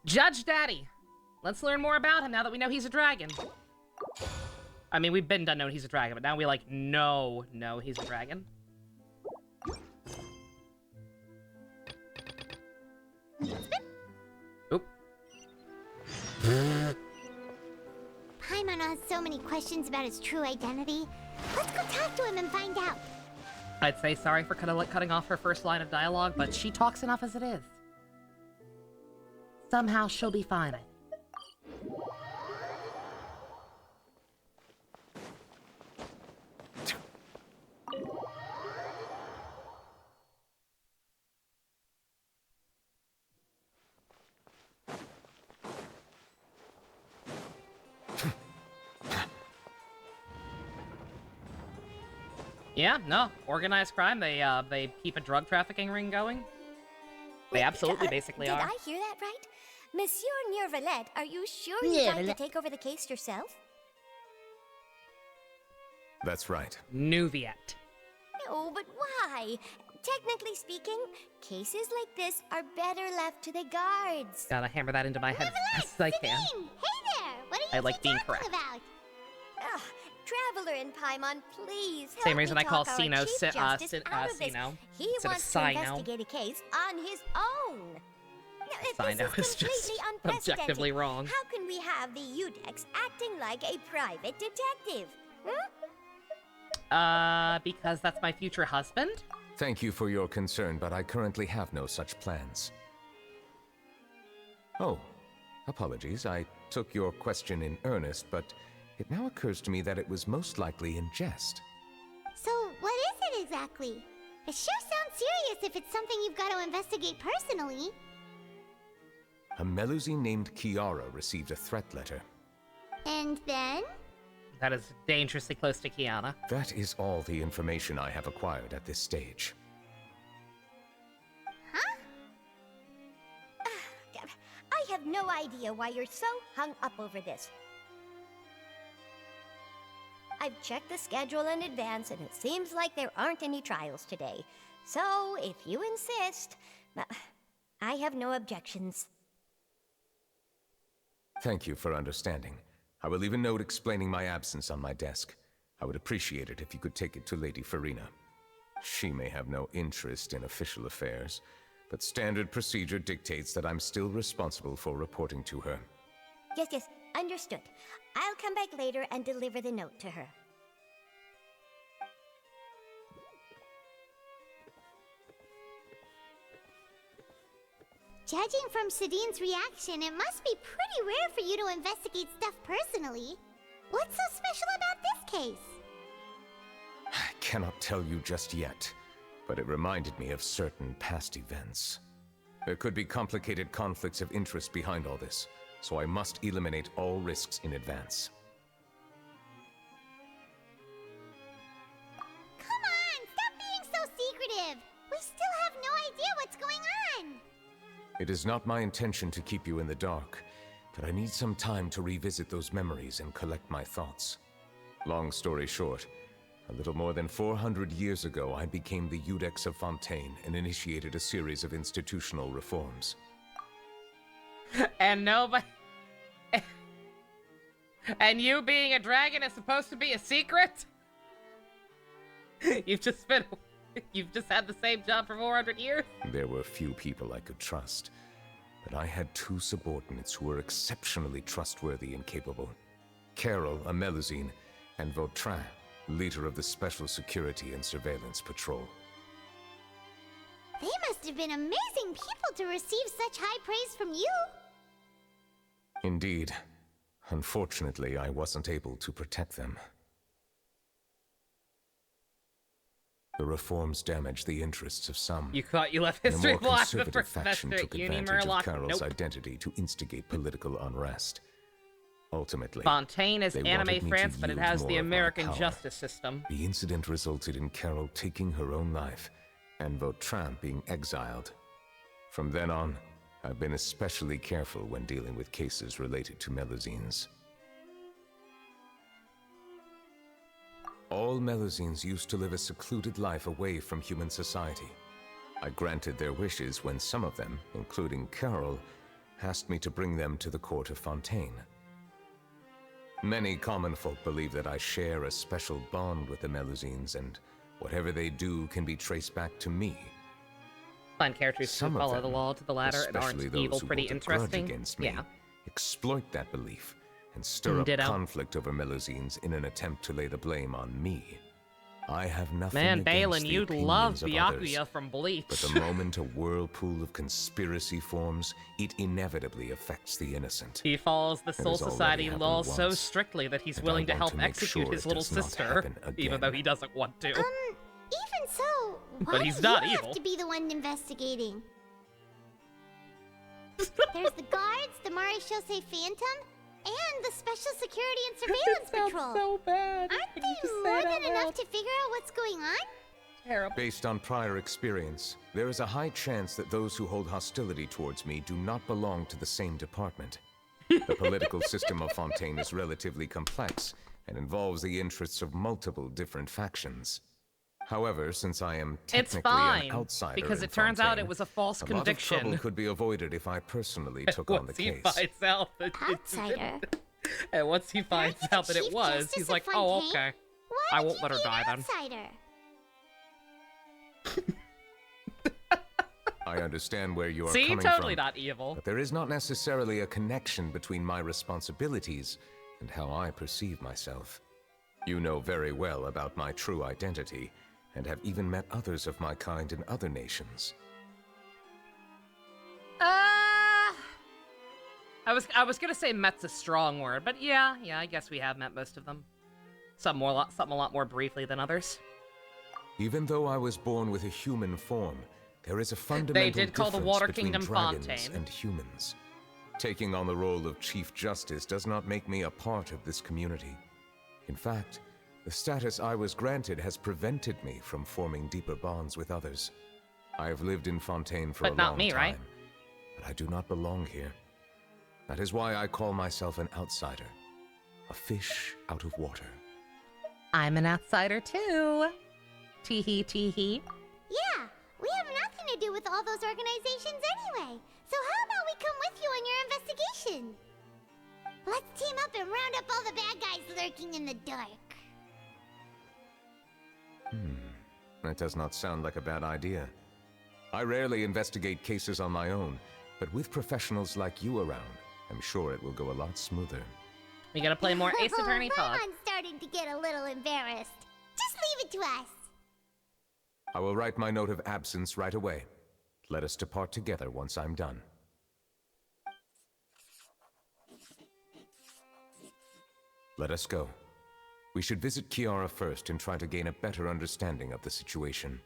Judge Daddy! Let's learn more about him now that we know he's a dragon. I mean, we've been done knowing he's a dragon, but now we, like, know he's a dragon. Oop. Paimon has so many questions about his true identity. Let's go talk to him and find out. I'd say sorry for cutting off her first line of dialogue, but she talks enough as it is. Somehow she'll be fine, I think. Yeah, no. Organized crime, they keep a drug trafficking ring going. They absolutely basically are. Did I hear that right? Monsieur Neuvillette, are you sure you'd like to take over the case yourself? That's right. Neuvillette. No, but why? Technically speaking, cases like this are better left to the guards. Gotta hammer that into my head as fast as I can. Hey there! What are you I like being talking correct. about? Ugh, Traveler in Paimon, please help Same reason me I call talk our Sino Chief Justice out of this. Sino He instead of wants to Sino. investigate a case on his own. Now, Sino this is is completely just unprecedented. objectively wrong. How can we have the Udex acting like a private detective? Because that's my future husband? Thank you for your concern, but I currently have no such plans. Oh, apologies. I took your question in earnest, but it now occurs to me that it was most likely in jest. So, what is it exactly? It sure sounds serious if it's something you've got to investigate personally. A Melusine named Kiara received a threat letter. And then? That is dangerously close to Kiana. That is all the information I have acquired at this stage. Huh? I have no idea why you're so hung up over this. I've checked the schedule in advance, and it seems like there aren't any trials today. So, if you insist, I have no objections. Thank you for understanding. I will leave a note explaining my absence on my desk. I would appreciate it if you could take it to Lady Farina. She may have no interest in official affairs, but standard procedure dictates that I'm still responsible for reporting to her. Yes, understood. I'll come back later and deliver the note to her. Judging from Sadine's reaction, it must be pretty rare for you to investigate stuff personally. What's so special about this case? I cannot tell you just yet, but it reminded me of certain past events. There could be complicated conflicts of interest behind all this, so I must eliminate all risks in advance. Come on, stop being so secretive! We still have no idea what's going on! It is not my intention to keep you in the dark, but I need some time to revisit those memories and collect my thoughts. Long story short, a little more than 400 years ago, I became the Udex of Vautrin and initiated a series of institutional reforms. And nobody... And you being a dragon is supposed to be a secret? You've just had the same job for 400 years? There were few people I could trust, but I had two subordinates who were exceptionally trustworthy and capable. Carol, a Melusine, and Vautrin, leader of the Special Security and Surveillance Patrol. They must have been amazing people to receive such high praise from you! Indeed. Unfortunately, I wasn't able to protect them. The reforms damaged the interests of some. You thought you left And history a more block the conservative first faction semester took at Uni advantage of Murloc. Carol's Nope. identity to instigate political unrest. Ultimately, Fontaine is they anime wanted me to France, but it yield has more the of my American power. justice system. The incident resulted in Carol taking her own life, and Vautrin being exiled. From then on, I've been especially careful when dealing with cases related to Melusines. All Melusines used to live a secluded life away from human society. I granted their wishes when some of them, including Carol, asked me to bring them to the court of Fontaine. Many common folk believe that I share a special bond with the Melusines, and whatever they do can be traced back to me. Fun characters who follow the law to the ladder and aren't evil, pretty interesting. Against me, yeah. Exploit that belief and stir up Ditto. conflict over Melusines in an attempt to lay the blame on me. I have nothing Man, against Balin, the you'd opinions love of Byakuya others, from Bleach. but the moment a whirlpool of conspiracy forms, it inevitably affects the innocent. He follows the Soul has already Society happened laws so once, strictly that he's and I willing to want help to make execute sure his it little does not sister, happen even though again. he doesn't want to. Even so, why But he's do not you evil. have to be the one investigating? There's the guards, the Marechaussee Phantom, and the Special Security and Surveillance Patrol. so bad. Aren't they more than enough to figure out what's going on? Terrible. Based on prior experience, there is a high chance that those who hold hostility towards me do not belong to the same department. The political system of Fontaine is relatively complex and involves the interests of multiple different factions. However, since I am It's technically fine, an outsider because in it turns out Fontaine, it was a false a lot of conviction. trouble could be avoided if I personally took on the Once he case. finds out that Outsider. and once he finds Aren't you out the that it Chief was, Justice he's of like, oh, Fontaine? okay. Why I would won't you let her be die an then. outsider? I understand where you are See, coming totally from, not evil. but there is not necessarily a connection between my responsibilities and how I perceive myself. You know very well about my true identity, and have even met others of my kind in other nations. I was gonna say met's a strong word, but yeah, I guess we have met most of them. Some a lot more briefly than others. Even though I was born with a human form, there is a fundamental did call the difference Water between Kingdom dragons Fontaine. and humans. Taking on the role of Chief Justice does not make me a part of this community. In fact, the status I was granted has prevented me from forming deeper bonds with others. I have lived in Fontaine for But a not long me, time, right? but I do not belong here. That is why I call myself an outsider, a fish out of water. I'm an outsider too. Teehee teehee. Yeah, we have nothing to do with all those organizations anyway. So how about we come with you on your investigation? Let's team up and round up all the bad guys lurking in the dark. That does not sound like a bad idea. I rarely investigate cases on my own, but with professionals like you around, I'm sure it will go a lot smoother. We gotta play more Ace Attorney talk. I'm starting to get a little embarrassed. Just leave it to us. I will write my note of absence right away. Let us depart together once I'm done. Let us go. We should visit Kiara first and try to gain a better understanding of the situation.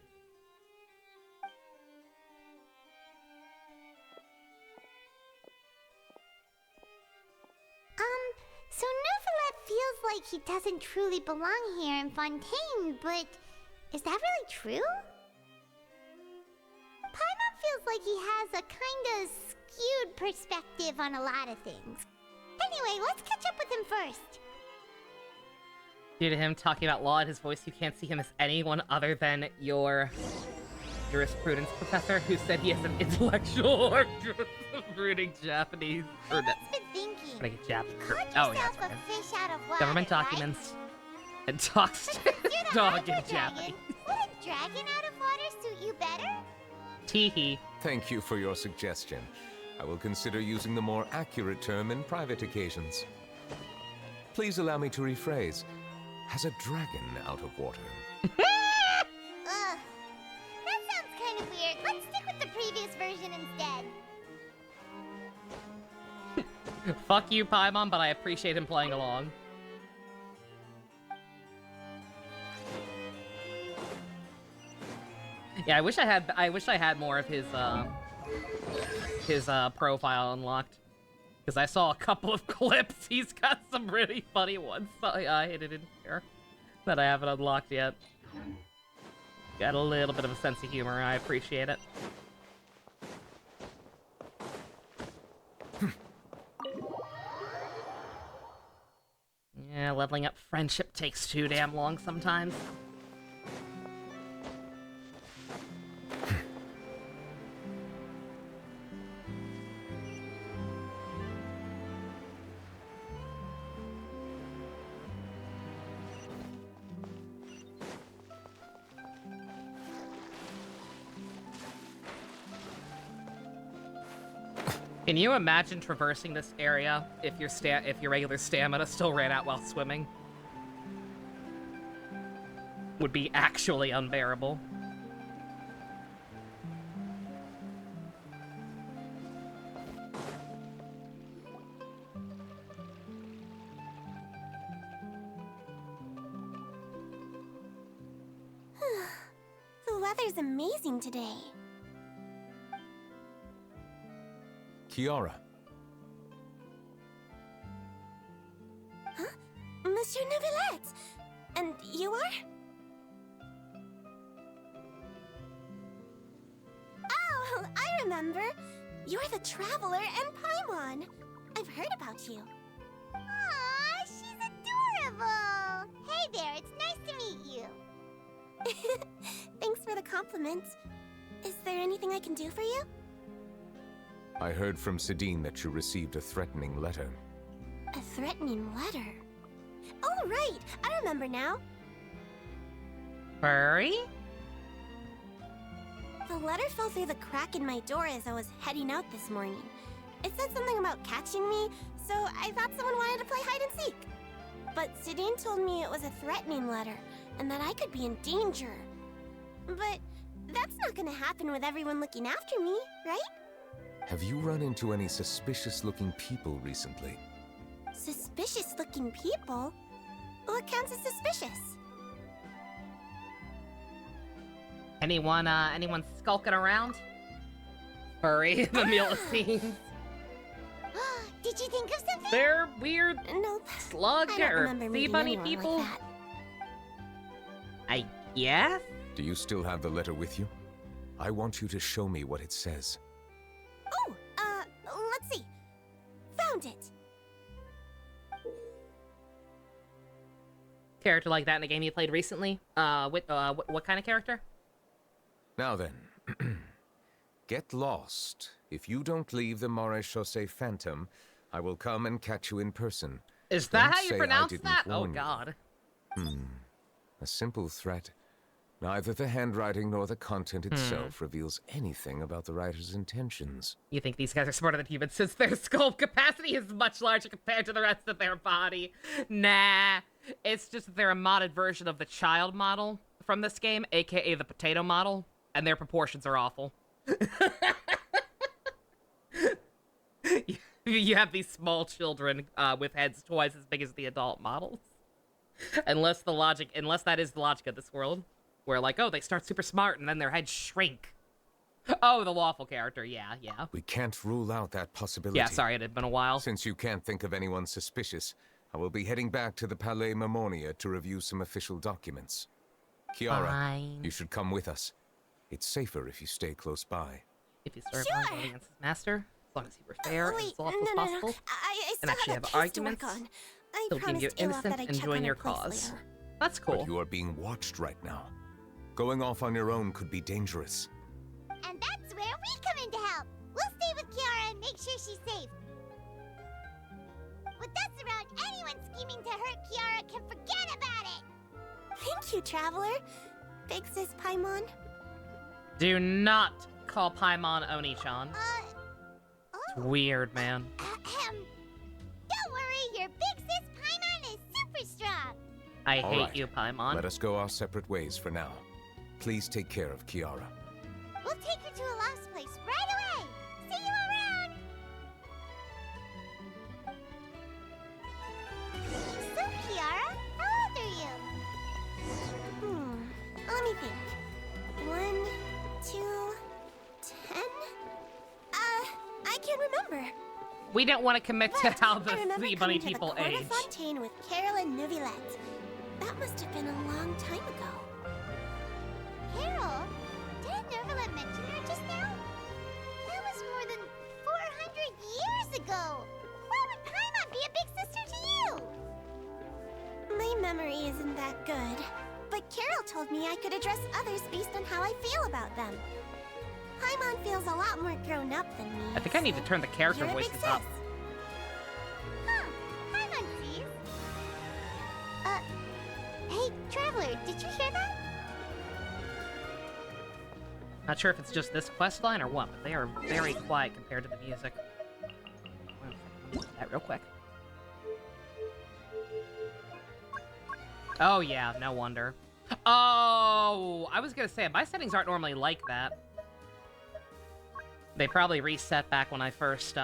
So Neuvillette feels like he doesn't truly belong here in Fontaine, but is that really true? Paimon feels like he has a kinda skewed perspective on a lot of things. Anyway, let's catch up with him first. Due to him talking about law in his voice, you can't see him as anyone other than your jurisprudence professor who said he has an intellectual or reading Japanese. Or I've been thinking. like a Japanese. Called Oh yeah, yourself that's right. a fish out of water, Government right? documents. And talks to You're his the dog Hydra in dragon. Japanese. Would a dragon out of water suit you better? Teehee. Thank you for your suggestion. I will consider using the more accurate term in private occasions. Please allow me to rephrase. Has a dragon out of water? Ugh. That sounds kind of weird. Let's stick with the previous version instead. Fuck you, Paimon, but I appreciate him playing along. Yeah, I wish I had more of his profile unlocked. Because I saw a couple of clips. He's got some really funny ones. So I hid in here that I haven't unlocked yet. Got a little bit of a sense of humor. I appreciate it. Yeah, leveling up friendship takes too damn long sometimes. Can you imagine traversing this area if your regular stamina still ran out while swimming? Would be actually unbearable. The weather's amazing today. Kiara. Huh? Monsieur Neuvillette! And you are? Oh, I remember. You're the Traveler and Paimon. I've heard about you. Aw, she's adorable! Hey there, it's nice to meet you. Thanks for the compliment. Is there anything I can do for you? I heard from Sidine that you received a threatening letter. A threatening letter? Oh, right! I remember now. Furry? The letter fell through the crack in my door as I was heading out this morning. It said something about catching me, so I thought someone wanted to play hide and seek. But Sidine told me it was a threatening letter, and that I could be in danger. But that's not gonna happen with everyone looking after me, right? Have you run into any suspicious-looking people recently? Suspicious-looking people? What counts as suspicious? Anyone skulking around? Furry, the Lucine. Did you think of something? They're weird Nope. slug I don't or remember sea meeting bunny anyone people. like that. I guess? Do you still have the letter with you? I want you to show me what it says. Oh, let's see. Found it. Character like that in a game you played recently? What kind of character? Now then, get lost. If you don't leave the Maréchaussée Phantom, I will come and catch you in person. Is that Don't how you say I pronounce didn't that? Oh warn you. god. A simple threat. Neither the handwriting nor the content itself reveals anything about the writer's intentions. You think these guys are smarter than humans since their skull capacity is much larger compared to the rest of their body? Nah. It's just that they're a modded version of the child model from this game, aka the potato model, and their proportions are awful. You have these small children with heads twice as big as the adult models. Unless that is the logic of this world. Where, like, oh, they start super smart and then their heads shrink. Oh, the lawful character, yeah. We can't rule out that possibility. Yeah, sorry, it had been a while. Since you can't think of anyone suspicious, I will be heading back to the Palais Mermonia to review some official documents. Kiara, Fine. you should come with us. It's safer if you stay close by. If you serve Sure. on against his master, as long as you were fair and Wait, as lawful as no. possible, I and still actually have have a case to work arguments, on. I he'll give promised you Ilaf that innocent I'd and check join on your her place cause. later. That's cool. But you are being watched right now. Going off on your own could be dangerous. And that's where we come in to help. We'll stay with Kiara and make sure she's safe. With us around, anyone scheming to hurt Kiara can forget about it. Thank you, Traveler. Big sis Paimon. Do not call Paimon Oni-chan. It's Oh, weird, man. Don't worry, your big sis Paimon is super strong. I All hate right. you, Paimon. Let us go our separate ways for now. Please take care of Kiara. We'll take her to Olaf's place right away. See you around. So, Kiara, how old are you? Let me think. 1, 2, 10? I can't remember. We don't want to commit to But how the I remember sea coming bunny to people the Court age. of Fontaine with Carol and Neuvillette. That must have been a long time ago. Carol? Didn't Neuvillette mention her just now? That was more than 400 years ago. Why would Paimon be a big sister to you? My memory isn't that good. But Carol told me I could address others based on how I feel about them. Paimon feels a lot more grown up than me. I think I need to turn the character You're a big voices up. sis. Huh. Paimon sees. Hey, Traveler, did you hear that? Not sure if it's just this quest line or what, but they are very quiet compared to the music. That real quick. Oh yeah, no wonder. Oh, I was gonna say, my settings aren't normally like that. They probably reset back when I first,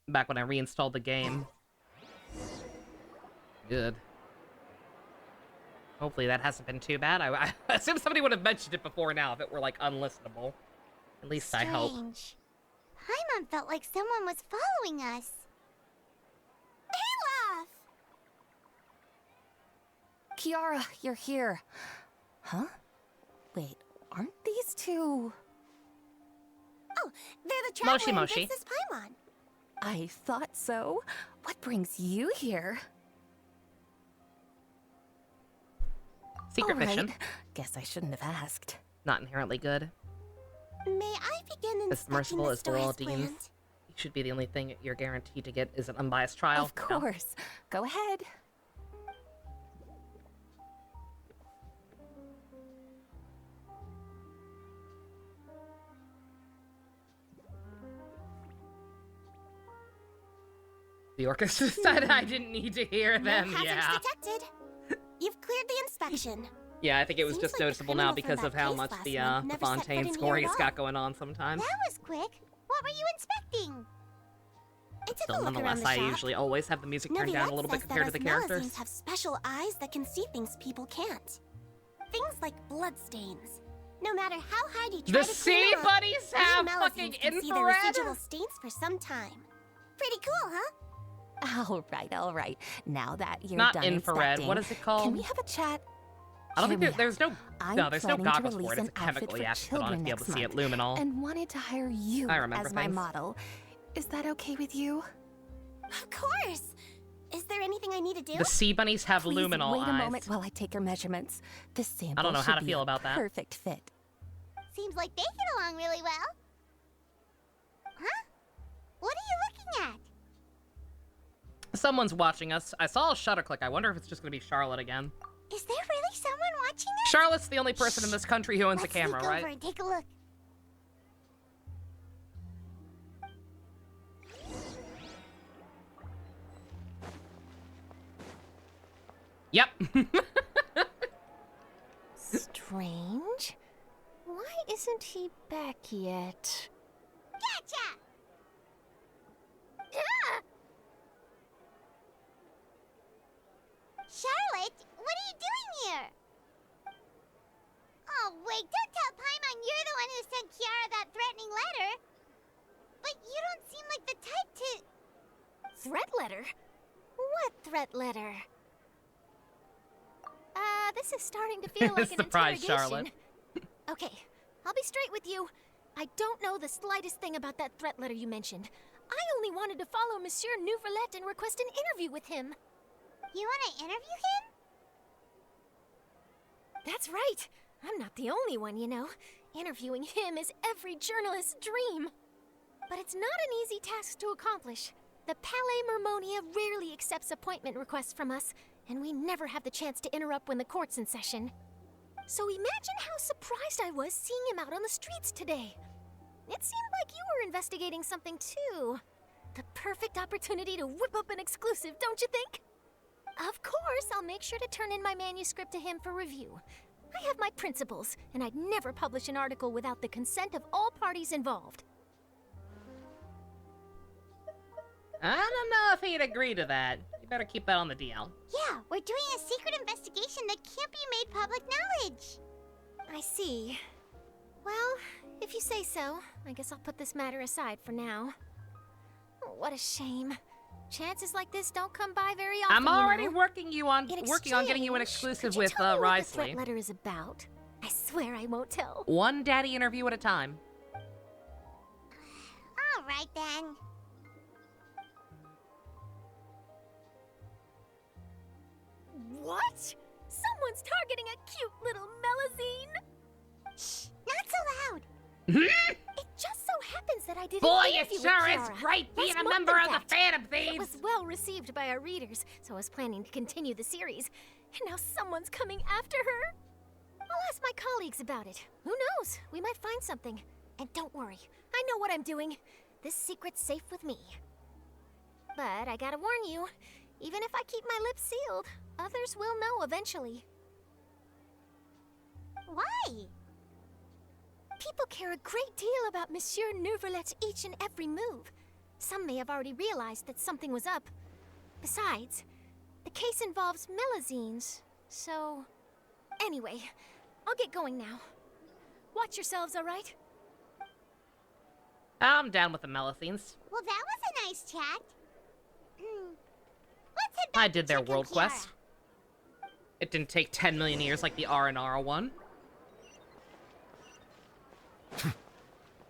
back when I reinstalled the game. Good. Hopefully that hasn't been too bad. I assume somebody would have mentioned it before now if it were, like, unlistenable. At least I hope. Strange. Paimon felt like someone was following us. Olaf! Kiara, you're here. Huh? Wait, aren't these two... Oh, they're the traveler and Moshi. Princess Paimon. I thought so. What brings you here? Secret All right. mission. Guess I shouldn't have asked. Not inherently good. May I begin As inspecting merciful the as store Doral as deems, planned? it should be the only thing you're guaranteed to get is an unbiased trial. Of course. Go ahead. The orchestra decided I didn't need to hear them, No hazards yeah. detected. You've cleared the inspection. Yeah, I think it was Seems just like the noticeable now criminal because from of that how case much last the month never set foot Vautrin in scoring here has at got going on sometimes. That was quick. What were you inspecting? I took Still, a look around nonetheless, the I shop. usually always have the music turned down a Neuvillette little bit says compared to that the us characters. Melusines have special eyes that can see things people can't. Things like bloodstains. No matter how hard you try The to sea clean them up, buddies we have Melusines fucking can see the infrared? residual stains for some time. Pretty cool, huh? All right. Now that you're Not done infrared. inspecting, What is it called? Can we have a chat? I don't think Hear me there's no I'm there's no planning to goggles for release it. It's an outfit chemically for you have to put on children to be able to next see it month, luminol. and wanted to hire you I remember as my things. model. Is that okay with you? Of course. Is there anything I need to do? The sea bunnies have Please luminol wait a eyes. moment while I take your measurements. This sample I don't know how should to be feel a about that. Perfect fit. Seems like they get along really well. Huh? What are you looking at? Someone's watching us. I saw a shutter click. I wonder if it's just gonna be Charlotte again. Is there really someone watching us? Charlotte's the only person in this country who owns a Let's camera, sneak right? over and take a look. Yep. Strange. Why isn't he back yet? Gotcha! Ah! Charlotte, what are you doing here? Oh, wait, don't tell Paimon you're the one who sent Kiara that threatening letter. But you don't seem like the type to... Threat letter? What threat letter? This is starting to feel like an Surprise, interrogation. Charlotte. Okay, I'll be straight with you. I don't know the slightest thing about that threat letter you mentioned. I only wanted to follow Monsieur Neuvillette and request an interview with him. You want to interview him? That's right. I'm not the only one, you know. Interviewing him is every journalist's dream. But it's not an easy task to accomplish. The Palais Mermonia rarely accepts appointment requests from us, and we never have the chance to interrupt when the court's in session. So imagine how surprised I was seeing him out on the streets today. It seemed like you were investigating something too. The perfect opportunity to whip up an exclusive, don't you think? Of course, I'll make sure to turn in my manuscript to him for review. I have my principles, and I'd never publish an article without the consent of all parties involved. I don't know if he'd agree to that. You better keep that on the DL. Yeah, we're doing a secret investigation that can't be made public knowledge. I see. Well, if you say so, I guess I'll put this matter aside for now. Oh, what a shame. Chances like this don't come by very often. I'm already you know. working on In getting you an exchange, exclusive could you with tell me what the Risley. threat letter is about? I swear I won't tell. One daddy interview at a time. All right, then. What? Someone's targeting a cute little Melusine? Shh, not so loud. It just so happens that I did Boy, an it interview sure with is Kiara. great being Last a month, member in of the fact. Phantom It Thieves. was well received by our readers, so I was planning to continue the series. And now someone's coming after her. I'll ask my colleagues about it. Who knows? We might find something. And don't worry, I know what I'm doing. This secret's safe with me. But I gotta warn you, even if I keep my lips sealed, others will know eventually. Why? People care a great deal about Monsieur Neuvillette's each and every move. Some may have already realized that something was up. Besides, the case involves Melazines, so... Anyway, I'll get going now. Watch yourselves, alright? I'm down with the Melazines. Well, that was a nice chat. Let's head back I did to their check on world Kiara. quest. It didn't take 10 million years like the R&R one.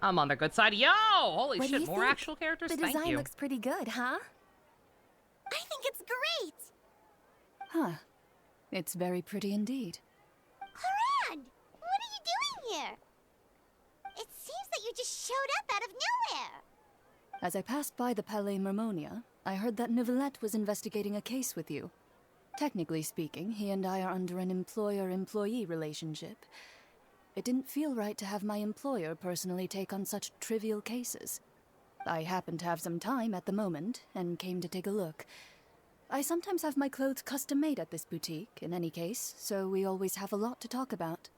I'm on their good side. Yo! Holy What do shit, you more think? actual characters? The Thank design you. looks pretty good, huh? I think it's great. Huh. It's very pretty indeed. Clorinde, what are you doing here? It seems that you just showed up out of nowhere. As I passed by the Palais Mermonia, I heard that Neuvillette was investigating a case with you. Technically speaking, he and I are under an employer-employee relationship. It didn't feel right to have my employer personally take on such trivial cases. I happened to have some time at the moment, and came to take a look. I sometimes have my clothes custom-made at this boutique, in any case, so we always have a lot to talk about.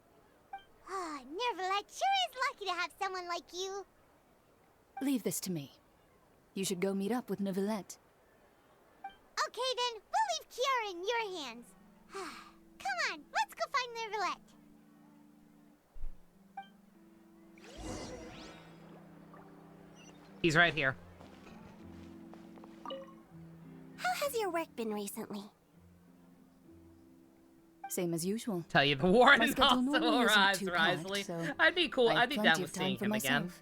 Ah, Neuvillette sure is lucky to have someone like you. Leave this to me. You should go meet up with Neuvillette. Okay then, we'll leave Kiara in your hands. Come on, let's go find Neuvillette. He's right here. How has your work been recently? Same as usual. Tell you the warden schedule also normally isn't arrives, too Risley. packed, so I'd be cool. I have I'd be plenty down with of time seeing for him again. myself.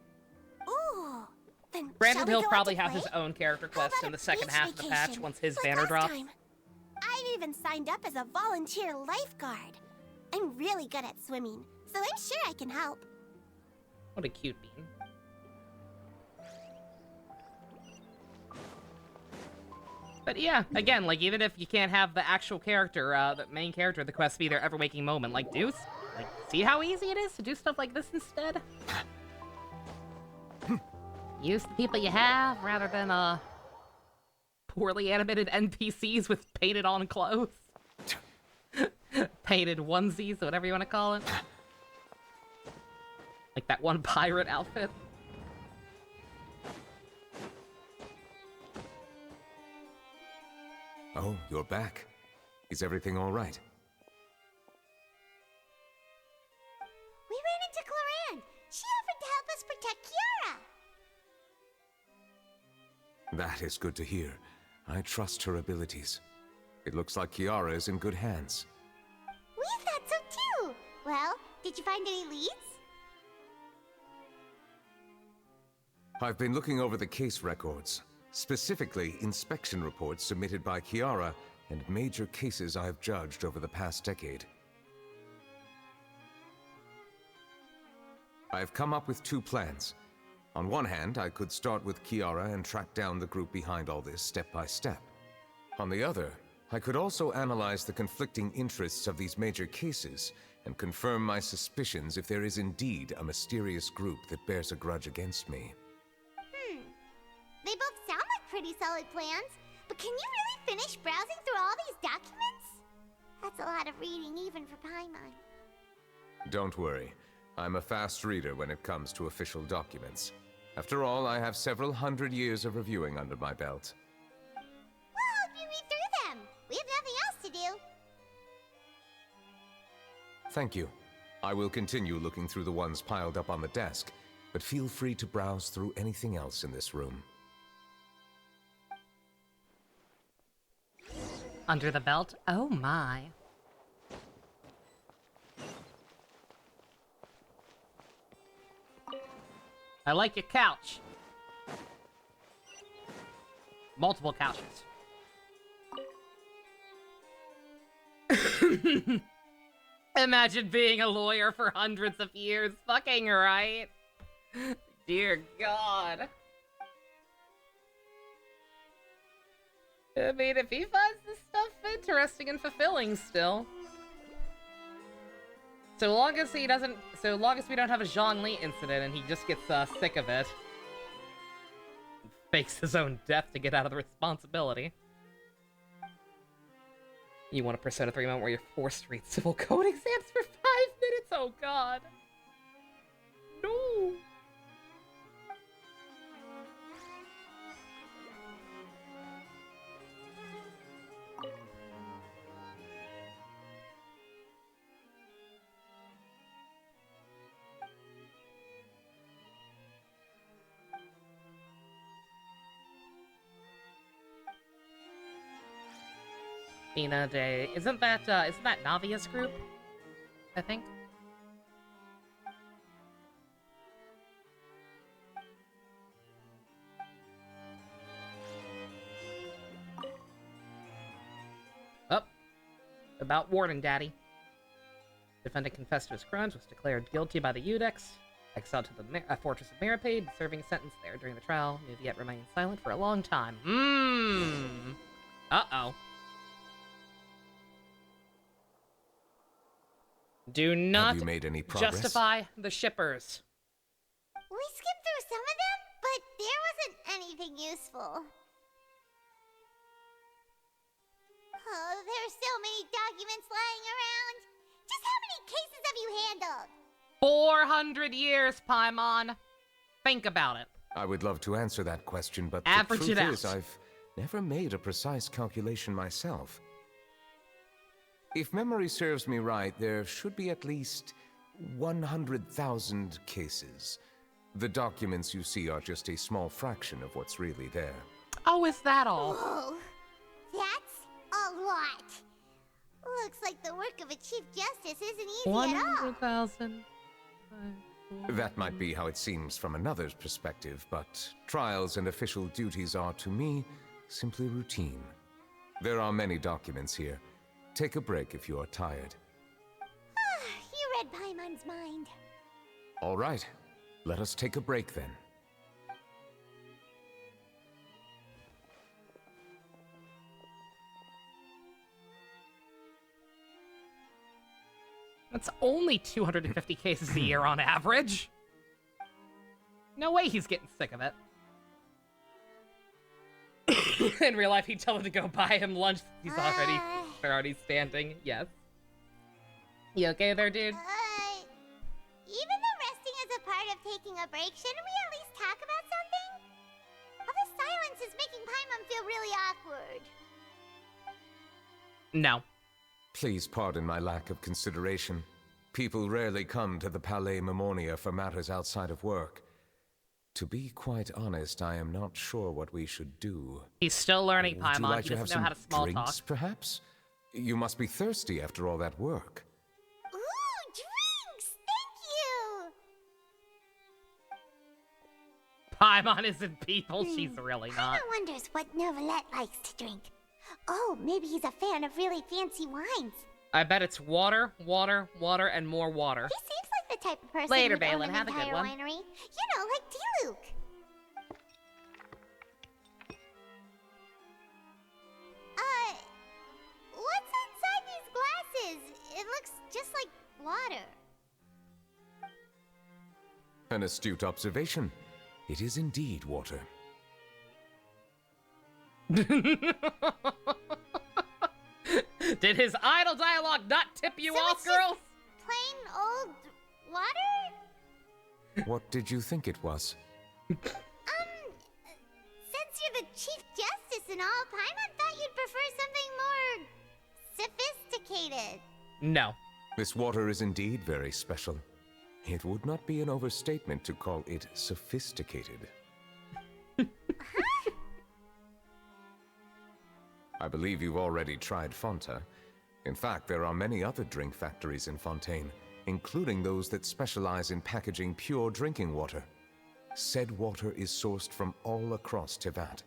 Ooh, then shall Granted, we he'll go out probably to have play? his own character How quest about in a the second beach half of the patch vacation, once his like banner last drops. time? I've even signed up as a volunteer lifeguard. I'm really good at swimming, so I'm sure I can help. What a cute bean. But yeah, again, like, even if you can't have the actual character, the main character of the quest be their ever-waking moment, like, Deuce, like, see how easy it is to do stuff like this instead? Use the people you have, rather than, poorly animated NPCs with painted-on clothes. Painted onesies, whatever you want to call it. Like that one pirate outfit. Oh, you're back. Is everything all right? We ran into Clorinde. She offered to help us protect Kiara. That is good to hear. I trust her abilities. It looks like Kiara is in good hands. We thought so too. Well, did you find any leads? I've been looking over the case records, specifically inspection reports submitted by Kiara and major cases I've judged over the past decade. I've come up with two plans. On one hand, I could start with Kiara and track down the group behind all this step by step. On the other, I could also analyze the conflicting interests of these major cases and confirm my suspicions if there is indeed a mysterious group that bears a grudge against me. They both sound like pretty solid plans, but can you really finish browsing through all these documents? That's a lot of reading even for Paimon. Don't worry. I'm a fast reader when it comes to official documents. After all, I have several hundred years of reviewing under my belt. We'll help you read through them. We have nothing else to do. Thank you. I will continue looking through the ones piled up on the desk, but feel free to browse through anything else in this room. Under the belt? Oh my. I like your couch. Multiple couches. Imagine being a lawyer for hundreds of years. Fucking right. Dear God. I mean, if he finds this stuff interesting and fulfilling still. So long as we don't have a Zhongli incident and he just gets sick of it. Fakes his own death to get out of the responsibility. You want a Persona 3 moment where you're forced to read civil code exams for 5 minutes? Oh god. No. Fina Day. Isn't that Navia's group? I think. Oh. About Warden Daddy. Defendant confessed to his crimes, was declared guilty by the Eudex, exiled to the Fortress of Maripade, serving a sentence there. During the trial, Neuvillette remained silent for a long time. Uh-oh. Do not Have you made any progress? justify the shippers. We skimmed through some of them, but there wasn't anything useful. Oh, there's so many documents lying around. Just how many cases have you handled? 400 years, Paimon. Think about it. I would love to answer that question, but Average the it truth is out. I've never made a precise calculation myself. If memory serves me right, there should be at least 100,000 cases. The documents you see are just a small fraction of what's really there. Oh, is that all? Whoa, that's a lot. Looks like the work of a Chief Justice isn't easy at all. 100,000. That might be how it seems from another's perspective, but trials and official duties are, to me, simply routine. There are many documents here. Take a break if you are tired. You read Paimon's mind. All right, let us take a break then. That's only 250 cases a year on average. No way he's getting sick of it. In real life, he'd tell him to go buy him lunch. They're already standing. Yes. You okay there, dude? Even though resting is a part of taking a break, shouldn't we at least talk about something? All this silence is making Paimon feel really awkward. No. Please pardon my lack of consideration. People rarely come to the Palais Mermonia for matters outside of work. To be quite honest, I am not sure what we should do. He's still learning, Would you Paimon. like He to have doesn't know some how to small drinks, talk. perhaps? You must be thirsty after all that work. Ooh, drinks! Thank you! Paimon isn't people. She's really not. Paimon wonders what Neuvillette likes to drink. Oh, maybe he's a fan of really fancy wines. I bet it's water, water, water, and more water. He seems like the type of person Later, who'd own Balin. an Have a good entire one. winery. You know, like Diluc. What's inside these glasses? It looks just like water. An astute observation. It is indeed water. Did his idle dialogue not tip you So off, it's just girls? Plain old water? What did you think it was? Since you're the Chief Justice and all, Paimon thought you'd prefer something more sophisticated. No. This water is indeed very special. It would not be an overstatement to call it sophisticated. I believe you've already tried Fonta. In fact, there are many other drink factories in Fontaine, including those that specialize in packaging pure drinking water. Said water is sourced from all across Tevat,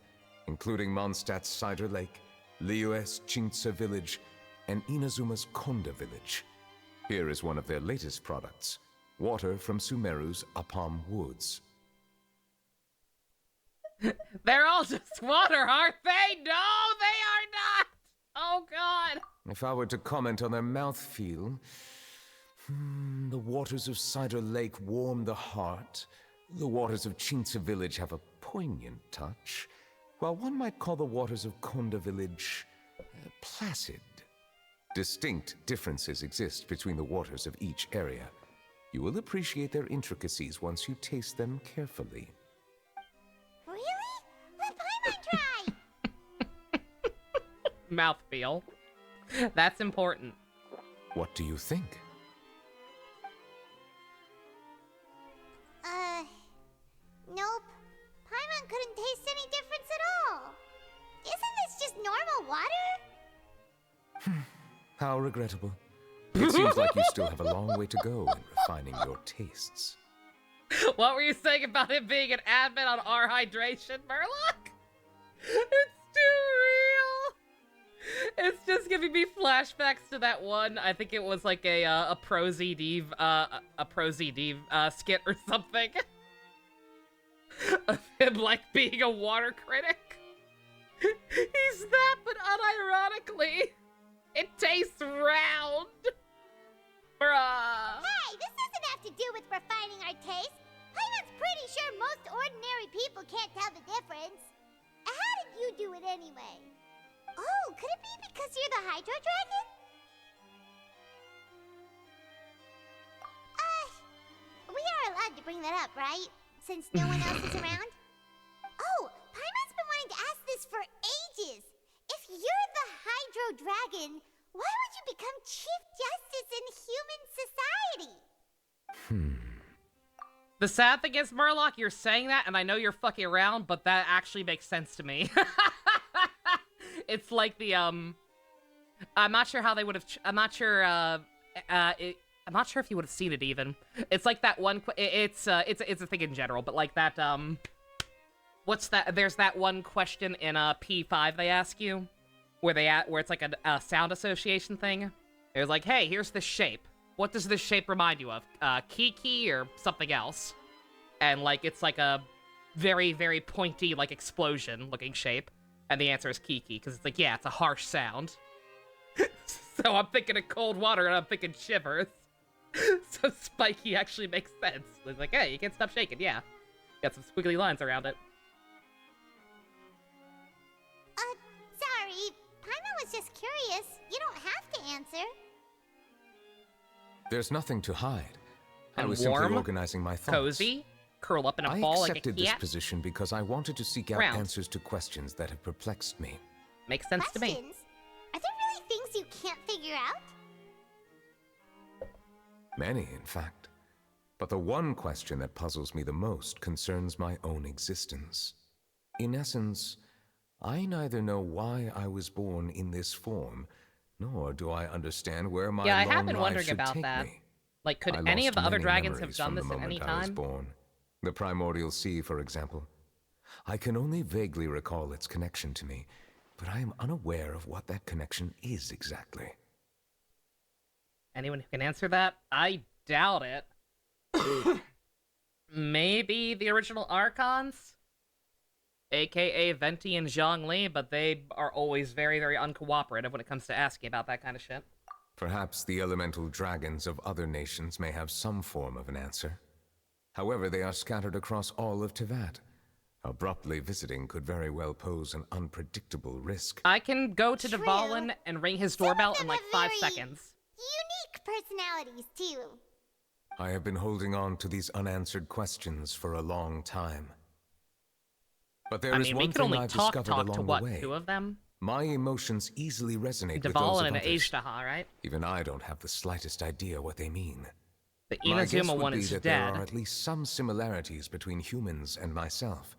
including Mondstadt's Cider Lake, Liyue's Chintsa Village, and Inazuma's Konda Village. Here is one of their latest products, water from Sumeru's Apam Woods. They're all just water, aren't they? No, they are not! Oh, God. If I were to comment on their mouthfeel, the waters of Cider Lake warm the heart. The waters of Chintsa Village have a poignant touch, while one might call the waters of Konda village placid. Distinct differences exist between the waters of each area. You will appreciate their intricacies once you taste them carefully. Really? Let Paimon try! Mouthfeel. That's important. What do you think? Nope. Paimon couldn't taste any difference at all. Isn't this just normal water? How regrettable. It seems like you still have a long way to go in refining your tastes. What were you saying about him being an admin on our hydration, Murloc? It's too real. It's just giving me flashbacks to that one. I think it was like a ProZD skit or something. Of him like being a water critic. He's that, but unironically, it tastes round. Bruh. Hey, this doesn't have to do with refining our taste. Paimon's pretty sure most ordinary people can't tell the difference. How did you do it anyway? Oh, could it be because you're the Hydro Dragon? We are allowed to bring that up, right? Since no one else is around? Oh, Paimon's been wanting to ask this for ages. If you're the Hydro Dragon, why would you become Chief Justice in human society? The sad thing is, Murloc, you're saying that, and I know you're fucking around, but that actually makes sense to me. It's like the, I'm not sure how they would have, I'm not sure if you would have seen it even. It's like that one, it's a thing in general, but like that, what's that, there's that one question in, P5 they ask you, where it's like a sound association thing. It was like, hey, here's the shape. What does this shape remind you of? Kiki or something else? And like, it's like a very, very pointy, like explosion-looking shape. And the answer is Kiki, because it's like, yeah, it's a harsh sound. So I'm thinking of cold water, and I'm thinking shivers. So spiky actually makes sense. It's like, hey, you can't stop shaking, yeah. Got some squiggly lines around it. Sorry. Paimon was just curious. You don't have to answer. There's nothing to hide. I And was warm, simply organizing my thoughts. cozy, curl up in a I ball like a accepted this cat. position because I wanted to seek out Round. answers to questions that have perplexed me. Makes sense to me. Questions? Are there really things you can't figure out? Many, in fact. But the one question that puzzles me the most concerns my own existence. In essence, I neither know why I was born in this form, nor do I understand where my Yeah, I long have been life wondering should about take that. me. Like, could I any of lost the other many dragons have memories done from this the at any moment I was time? born. The primordial sea, for example. I can only vaguely recall its connection to me, but I am unaware of what that connection is exactly. Anyone who can answer that? I doubt it. Maybe the original Archons? AKA Venti and Zhongli, but they are always very, very uncooperative when it comes to asking about that kind of shit. Perhaps the elemental dragons of other nations may have some form of an answer. However, they are scattered across all of Tevat. Abruptly visiting could very well pose an unpredictable risk. I can go to True. Dvalin and ring his Some of doorbell them in like have 5 very seconds. Unique personalities, too. I have been holding on to these unanswered questions for a long time. But there I is mean, we one could thing only I've talk discovered to along what, the way. 2 of them? My emotions easily resonate with those Dvalin of and others. Ashtaha, right? Even I don't have the slightest idea what they mean. The My guess Inazuma would one be is that there are dead. at least some similarities between humans and myself.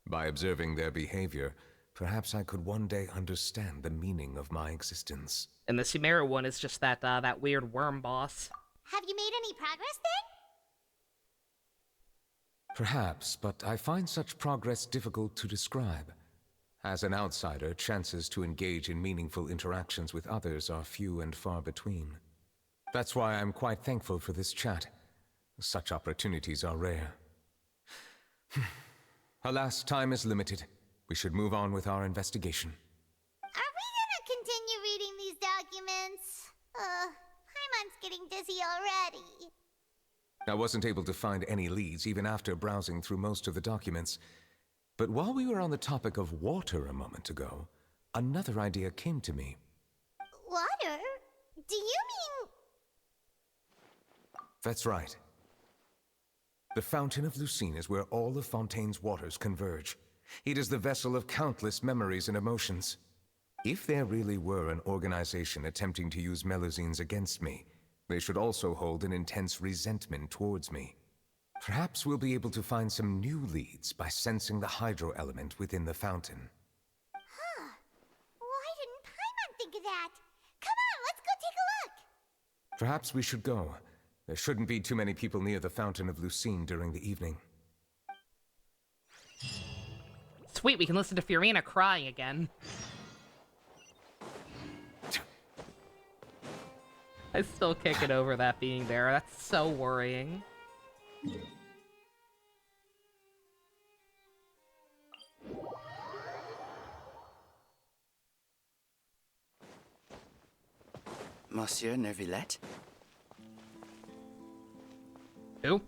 By observing their behavior, perhaps I could one day understand the meaning of my existence. And the Sumeru one is just that that weird worm boss. Have you made any progress then? Perhaps, but I find such progress difficult to describe. As an outsider, chances to engage in meaningful interactions with others are few and far between. That's why I'm quite thankful for this chat. Such opportunities are rare. Alas, time is limited. We should move on with our investigation. Are we gonna continue reading these documents? Paimon's getting dizzy already. I wasn't able to find any leads even after browsing through most of the documents. But while we were on the topic of water a moment ago, another idea came to me. Water? Do you mean... That's right. The Fountain of Lucine is where all of Fontaine's waters converge. It is the vessel of countless memories and emotions. If there really were an organization attempting to use Melusines against me, they should also hold an intense resentment towards me. Perhaps we'll be able to find some new leads by sensing the hydro element within the fountain. Huh. Why didn't Paimon think of that? Come on, let's go take a look! Perhaps we should go. There shouldn't be too many people near the Fountain of Lucine during the evening. Sweet, we can listen to Fiorina crying again. I still can't get over that being there. That's so worrying. Monsieur Neuvillette? Who?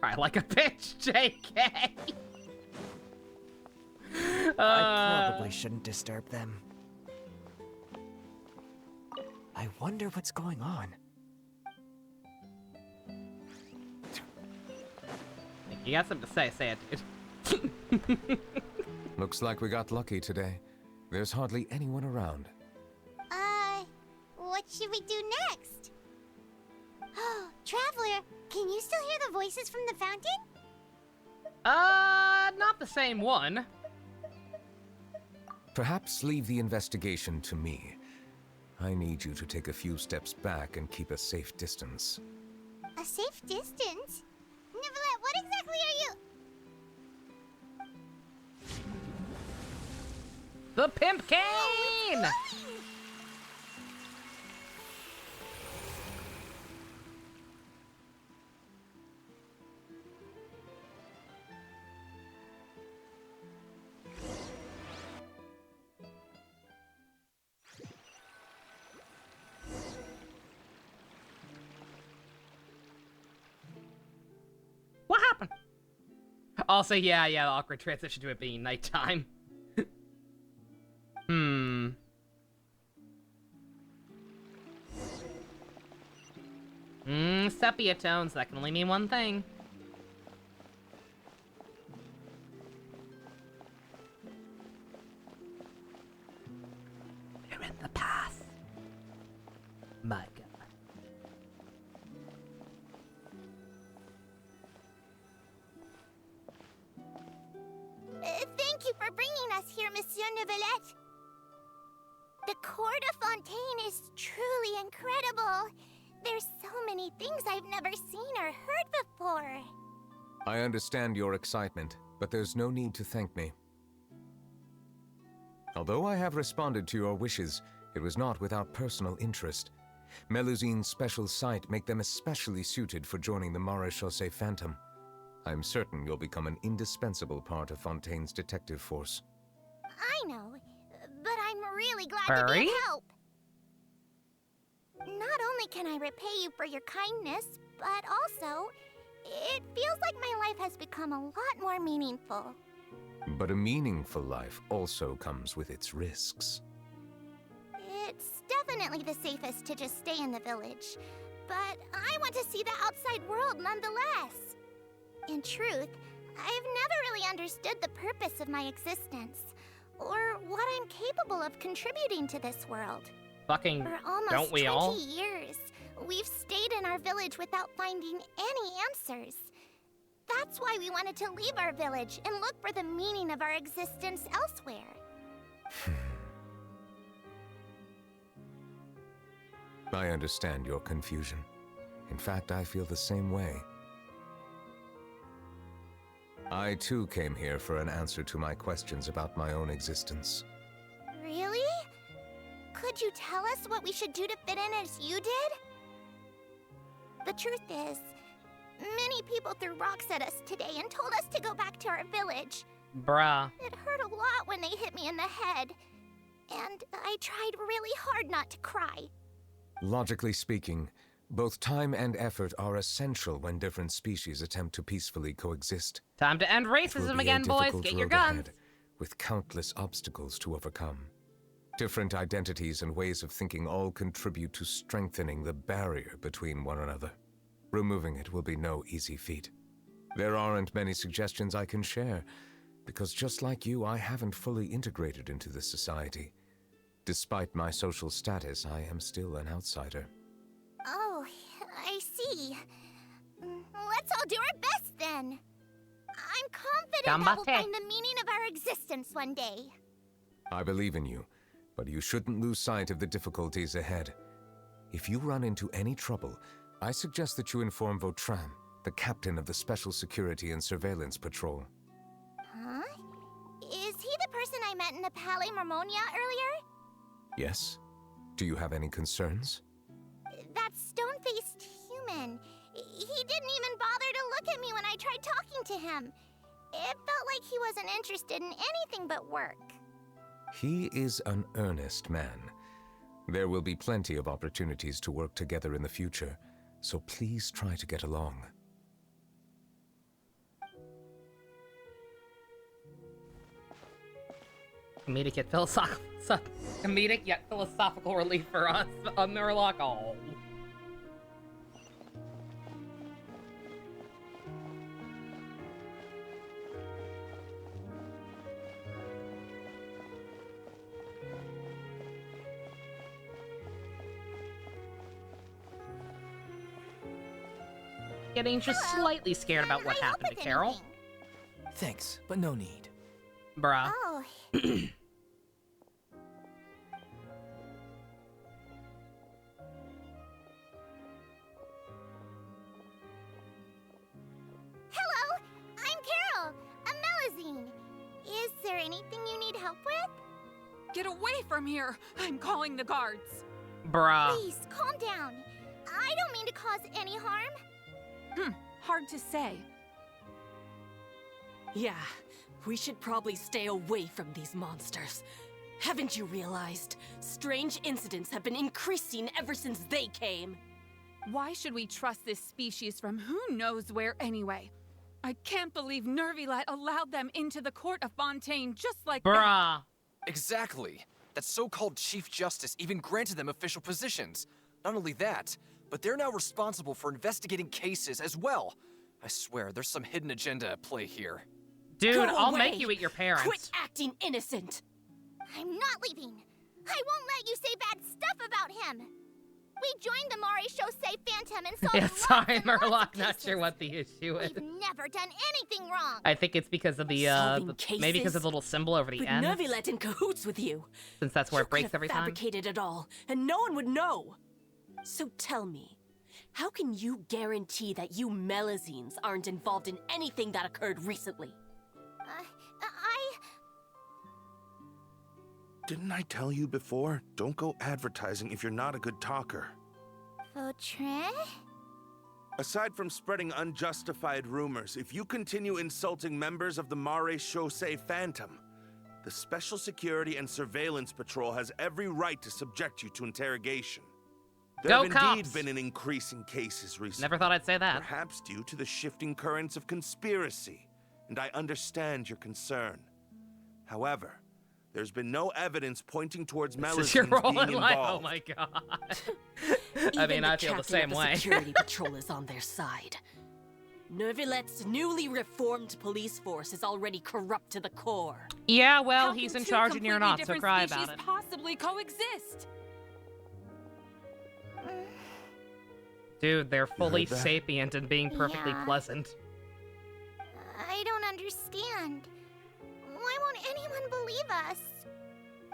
Cry like a bitch, JK! I probably shouldn't disturb them. I wonder what's going on. If you got something to say it, dude. Looks like we got lucky today. There's hardly anyone around. What should we do next? Oh, Traveler, can you still hear the voices from the fountain? Not the same one. Perhaps leave the investigation to me. I need you to take a few steps back and keep a safe distance. A safe distance? Neuvillette, what exactly are you... The Pimp Cane! What happened? Also, yeah, the awkward transition to it being nighttime. Sepia tones, that can only mean one thing. We're in the past. My God. Thank you for bringing us here, Monsieur Neuvillette. The court of Fontaine is truly incredible. There's so many things I've never seen or heard before. I understand your excitement, but there's no need to thank me. Although I have responded to your wishes, it was not without personal interest. Melusine's special sight make them especially suited for joining the Maréchaussée Phantom. I'm certain you'll become an indispensable part of Fontaine's detective force. I know, but I'm really glad to be of help. Not only can I repay you for your kindness, but also, it feels like my life has become a lot more meaningful. But a meaningful life also comes with its risks. It's definitely the safest to just stay in the village, but I want to see the outside world nonetheless. In truth, I've never really understood the purpose of my existence, or what I'm capable of contributing to this world. Fucking, For almost don't we 20 all? years, we've stayed in our village without finding any answers. That's why we wanted to leave our village and look for the meaning of our existence elsewhere. I understand your confusion. In fact, I feel the same way. I too came here for an answer to my questions about my own existence. Really? Could you tell us what we should do to fit in as you did? The truth is, many people threw rocks at us today and told us to go back to our village. Bruh. It hurt a lot when they hit me in the head, and I tried really hard not to cry. Logically speaking, Both time and effort are essential when different species attempt to peacefully coexist. Time to end It will racism be a again, boys. difficult Get your road guns. ahead, with countless obstacles to overcome. Different identities and ways of thinking all contribute to strengthening the barrier between one another. Removing it will be no easy feat. There aren't many suggestions I can share, because just like you, I haven't fully integrated into this society. Despite my social status, I am still an outsider. Oh, I see. Let's all do our best then. I'm confident that we'll Gambate. find the meaning of our existence one day. I believe in you, but you shouldn't lose sight of the difficulties ahead. If you run into any trouble, I suggest that you inform Vautrin, the captain of the Special Security and Surveillance Patrol. Huh? Is he the person I met in the Palais Marmonia earlier? Yes? Do you have any concerns? That stone-faced human. He didn't even bother to look at me when I tried talking to him. It felt like he wasn't interested in anything but work. He is an earnest man. There will be plenty of opportunities to work together in the future, so please try to get along. Comedic yet philosophical relief for us. Murloc. Oh. Getting just slightly scared about what Can I help happened to with Carol. anything? Thanks, but no need. Bruh. Oh. Hello, I'm Carol, a Melazine. Is there anything you need help with? Get away from here! I'm calling the guards. Bruh. Please, calm down. I don't mean to cause any harm. Hard to say. Yeah, we should probably stay away from these monsters. Haven't you realized? Strange incidents have been increasing ever since they came. Why should we trust this species from who knows where anyway? I can't believe Neuvillette allowed them into the court of Vautrin just like that. Bruh. Exactly. That so-called Chief Justice even granted them official positions. Not only that, but they're now responsible for investigating cases as well. I swear, there's some hidden agenda at play here. Dude, Go I'll away. make you eat your parents. Quit acting innocent. I'm not leaving. I won't let you say bad stuff about him. We joined the Mare Chaussee Phantom and solved Yeah, lots sorry, and lots of Murloc. Not cases. sure what the issue is. We've never done anything wrong. I think it's because of the, Solving maybe because cases? of the little symbol over the With end. Neuvillette in cahoots with you. Since that's where You it breaks could have every time. fabricated it all, and no one would know. So tell me, how can you guarantee that you Melazines aren't involved in anything that occurred recently? Didn't I tell you before? Don't go advertising if you're not a good talker. Vautrin? Aside from spreading unjustified rumors, if you continue insulting members of the Mare Chaussee Phantom, the Special Security and Surveillance Patrol has every right to subject you to interrogation. There Go have cops! indeed been an increase in cases recently. Never thought I'd say that. Perhaps due to the shifting currents of conspiracy, and I understand your concern. However, there's been no evidence pointing towards This is your Melazines role being in life. involved. Oh my god. Even I mean, the I feel the captain same of way. Security Patrol is on their side. Neuvillette's newly reformed police force is already corrupt to the core. Yeah, well, How he's can in two charge and you're completely not, so different cry species about it. possibly coexist? Dude, they're fully heard that? sapient and being perfectly Yeah. pleasant. I don't understand. Why won't anyone believe us?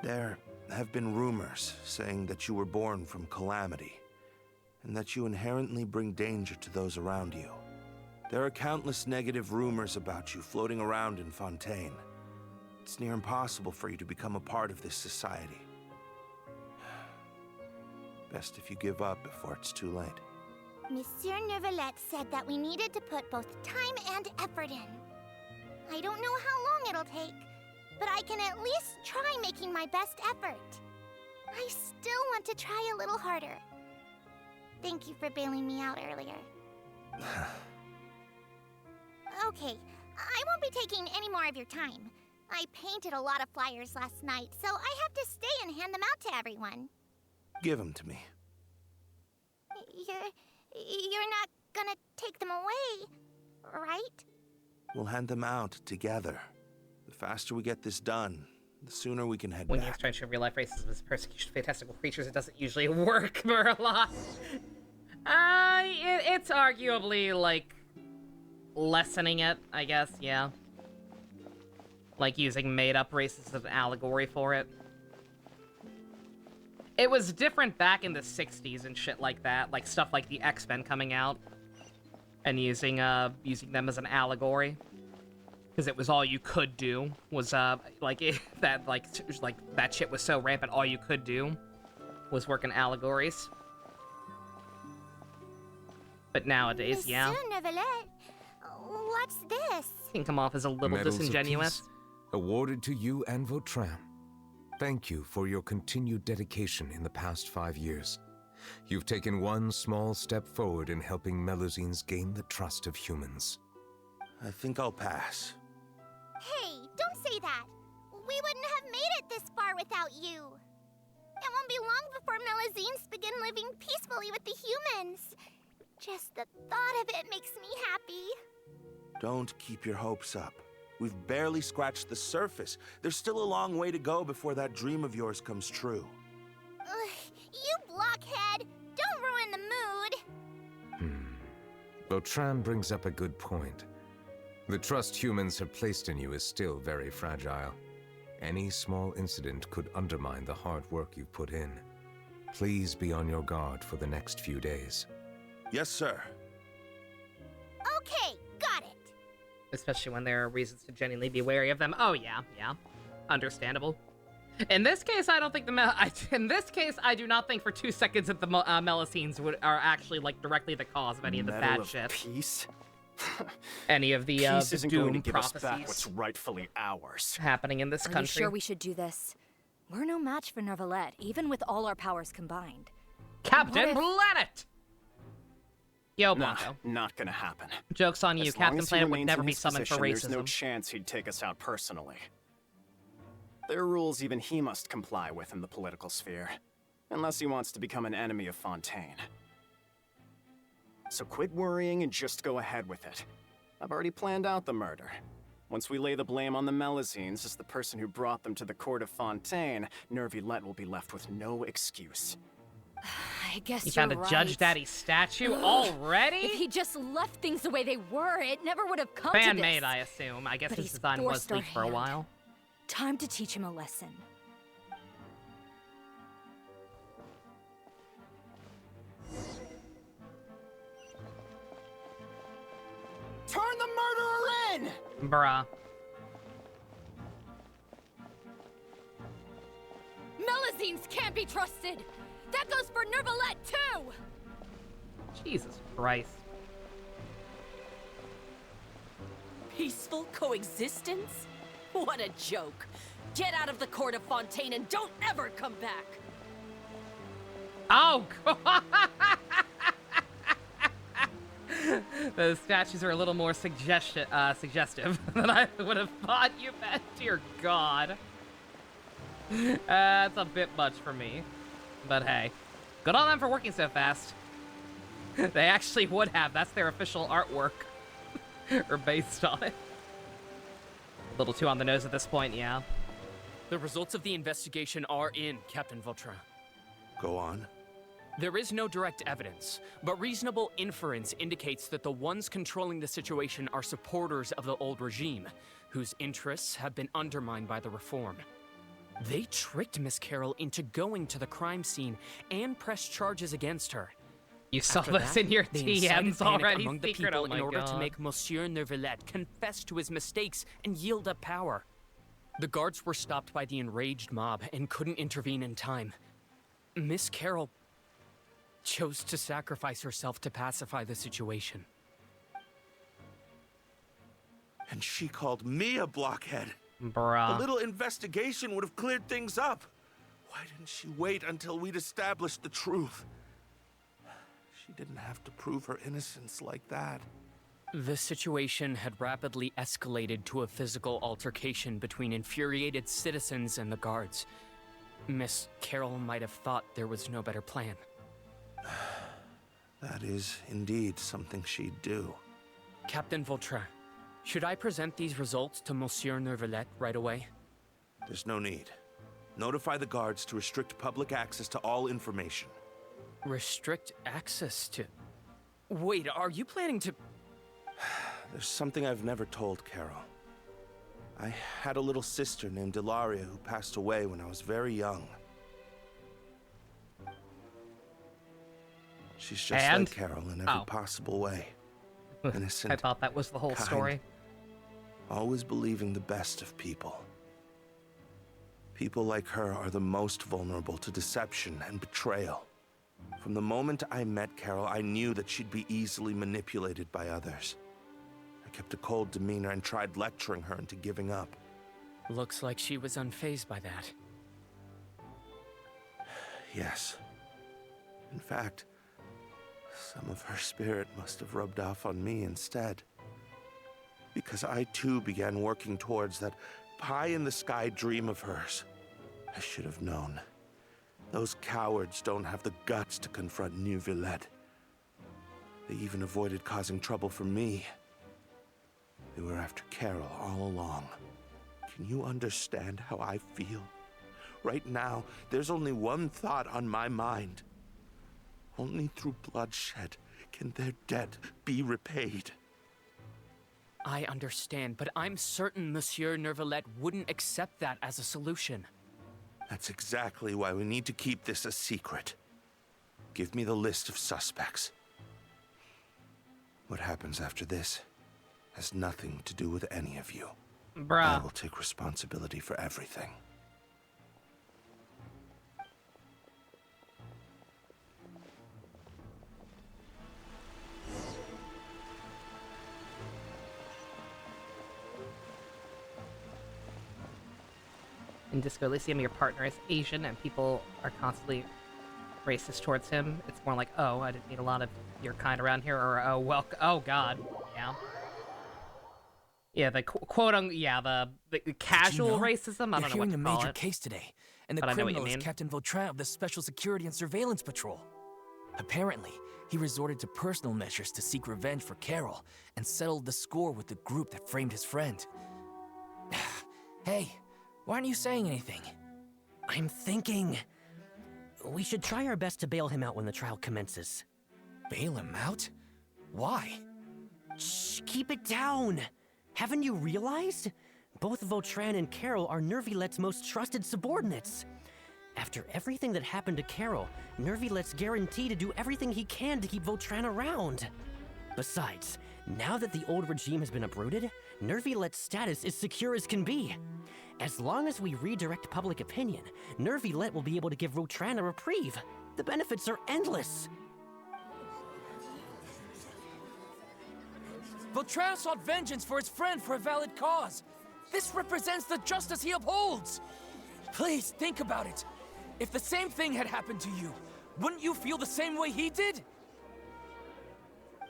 There have been rumors saying that you were born from calamity, and that you inherently bring danger to those around you. There are countless negative rumors about you floating around in Fontaine. It's near impossible for you to become a part of this society. Best if you give up before it's too late. Monsieur Neuvillette said that we needed to put both time and effort in. I don't know how long it'll take, but I can at least try making my best effort. I still want to try a little harder. Thank you for bailing me out earlier. Okay, I won't be taking any more of your time. I painted a lot of flyers last night, so I have to stay and hand them out to everyone. Give them to me. You're not gonna take them away, right? We'll hand them out together. The faster we get this done, the sooner we can head When back. you try to show real-life racism as persecution of fantastical creatures, it doesn't usually work, Murloc. It's arguably, like, lessening it, I guess, yeah. Like, using made-up races as an allegory for it. It was different back in the 60s and shit like that, like stuff like the X-Men coming out and using them as an allegory. Because it was all you could do, was, that shit was so rampant, all you could do was work in allegories. But nowadays, yeah. Neuvillette, what's this? Can come off as a little Medals of disingenuous. Peace, awarded to you and Vautrin. Thank you for your continued dedication in the past 5 years. You've taken one small step forward in helping Melusines gain the trust of humans. I think I'll pass. Hey, don't say that. We wouldn't have made it this far without you. It won't be long before Melusines begin living peacefully with the humans. Just the thought of it makes me happy. Don't keep your hopes up. We've barely scratched the surface. There's still a long way to go before that dream of yours comes true. You blockhead! Don't ruin the mood! Vautrin brings up a good point. The trust humans have placed in you is still very fragile. Any small incident could undermine the hard work you've put in. Please be on your guard for the next few days. Yes, sir. Okay, got it. Especially when there are reasons to genuinely be wary of them. Oh yeah, yeah. Understandable. In this case, I don't think in this case, I do not think for 2 seconds that the Melusines are actually, like, directly the cause of any of the bad shit. Peace? Any of the Peace isn't doom going to give us prophecies back what's rightfully ours. happening in this Are country. you sure we should do this? We're no match for Neuvillette, even with all our powers combined. Captain Planet! Yo, Nah, Blanco. not gonna happen. Joke's on you. As long Captain as he Planet would remains never in be his summoned for position, racism. There's no chance he'd take us out personally. There are rules even he must comply with in the political sphere, unless he wants to become an enemy of Fontaine. So quit worrying and just go ahead with it. I've already planned out the murder. Once we lay the blame on the Melusines as the person who brought them to the court of Fontaine, Neuvillette will be left with no excuse. I guess You you're found a right. Judge Daddy statue already? If he just left things the way they were, it never would have come to Fan-made, this. I assume. I guess But his he's design was forced our leaked for a hand. while. Time to teach him a lesson. Turn the murderer in! Bruh. Melusines can't be trusted! That goes for Neuvillette, too! Jesus Christ. Peaceful coexistence? What a joke. Get out of the court of Fontaine and don't ever come back. Oh, God. Those statues are a little more suggestive than I would have thought you meant. Dear God. That's a bit much for me. But hey, good on them for working so fast. They actually would have. That's their official artwork. Or based on it. A little too on the nose at this point, yeah. The results of the investigation are in, Captain Vautrin. Go on. There is no direct evidence, but reasonable inference indicates that the ones controlling the situation are supporters of the old regime, whose interests have been undermined by the reform. They tricked Miss Carroll into going to the crime scene and pressed charges against her. You saw After this that, in your they incited TMs panic already, among the Secret. people Oh my in order God. to make Monsieur Neuvillette confess to his mistakes and yield up power. The guards were stopped by the enraged mob and couldn't intervene in time. Miss Carroll chose to sacrifice herself to pacify the situation. And she called me a blockhead. Bruh. A little investigation would have cleared things up. Why didn't she wait until we'd established the truth? She didn't have to prove her innocence like that. The situation had rapidly escalated to a physical altercation between infuriated citizens and the guards. Miss Carroll might have thought there was no better plan. That is indeed something she'd do. Captain Vautrin, should I present these results to Monsieur Neuvillette right away? There's no need. Notify the guards to restrict public access to all information. Restrict access to... Wait, are you planning to... There's something I've never told Carol. I had a little sister named Ilaria who passed away when I was very young. She's just like Carol in every possible way. Innocent. I thought that was the whole story. Always believing the best of people. People like her are the most vulnerable to deception and betrayal. From the moment I met Carol, I knew that she'd be easily manipulated by others. I kept a cold demeanor and tried lecturing her into giving up. Looks like she was unfazed by that. Yes. In fact, some of her spirit must have rubbed off on me instead. Because I too began working towards that pie-in-the-sky dream of hers. I should have known. Those cowards don't have the guts to confront Neuvillette. They even avoided causing trouble for me. They were after Carol all along. Can you understand how I feel? Right now, there's only one thought on my mind. Only through bloodshed can their debt be repaid. I understand, but I'm certain Monsieur Neuvillette wouldn't accept that as a solution. That's exactly why we need to keep this a secret. Give me the list of suspects. What happens after this has nothing to do with any of you. Bruh. I will take responsibility for everything. In Disco Elysium, your partner is Asian and people are constantly racist towards him. It's more like, oh, I didn't meet a lot of your kind around here, or oh, well, oh god, yeah. Yeah, the quote on, yeah, the casual racism. I don't know what to call it. We're hearing a major case today, and the but criminal is Captain Vautrin of the Special Security and Surveillance Patrol. Apparently, he resorted to personal measures to seek revenge for Carol and settled the score with the group that framed his friend. Hey, why aren't you saying anything? I'm thinking... we should try our best to bail him out when the trial commences. Bail him out? Why? Shh, keep it down! Haven't you realized? Both Vautrin and Carol are Neuvillette's most trusted subordinates. After everything that happened to Carol, Neuvillette's guaranteed to do everything he can to keep Vautrin around. Besides, now that the old regime has been uprooted, Neuvillette's status is secure as can be. As long as we redirect public opinion, Neuvillette will be able to give Vautrin a reprieve. The benefits are endless. Vautrin sought vengeance for his friend for a valid cause. This represents the justice he upholds. Please, think about it. If the same thing had happened to you, wouldn't you feel the same way he did?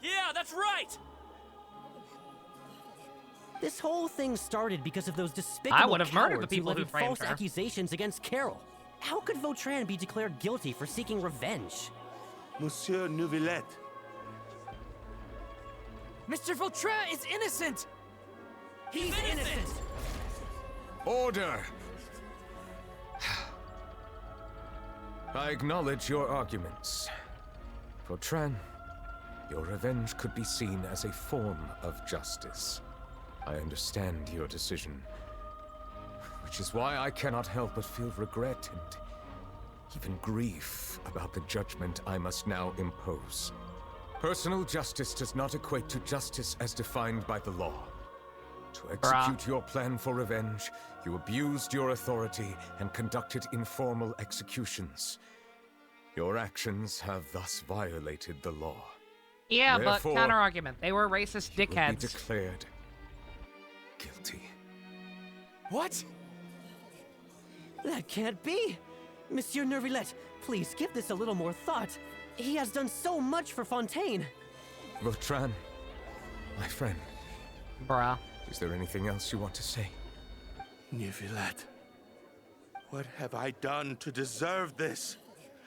Yeah, that's right! This whole thing started because of those despicable I would have murdered the cowards people who levied framed false her. accusations against Carol. How could Vautrin be declared guilty for seeking revenge? Monsieur Neuvillette. Mr. Vautrin is innocent! He's innocent! Order! I acknowledge your arguments. Vautrin, your revenge could be seen as a form of justice. I understand your decision, which is why I cannot help but feel regret and even grief about the judgment I must now impose. Personal justice does not equate to justice as defined by the law. To execute your plan for revenge, you abused your authority and conducted informal executions. Your actions have thus violated the law. Yeah, Therefore, but counter-argument. They were racist you will be dickheads. declared guilty. What? That can't be! Monsieur Neuvillette, please give this a little more thought. He has done so much for Fontaine. Vautrin, my friend. Bruh. Is there anything else you want to say? Neuvillette, what have I done to deserve this?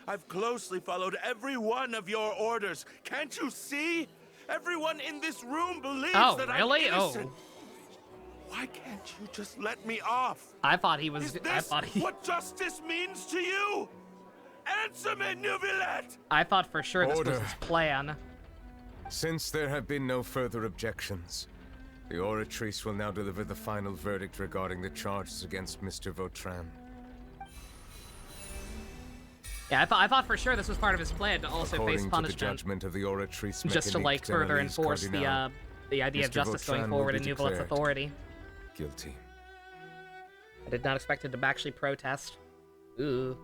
I've closely followed every one of your orders. Can't you see? Everyone in this room believes that really? I'm innocent. Why can't you just let me off? I thought he was. Is this what justice means to you? Answer me, Neuvillette! I thought for sure this was his plan. Since there have been no further objections, the Oratrice will now deliver the final verdict regarding the charges against Mr. Vautrin. Yeah, I thought for sure this was part of his plan to also According face to punishment. the judgment of the Oratrice, Just to like further enforce the idea of Mr. justice Vautrin going forward in will be Neuvillette's declared authority. Guilty. I did not expect him to actually protest. Ooh.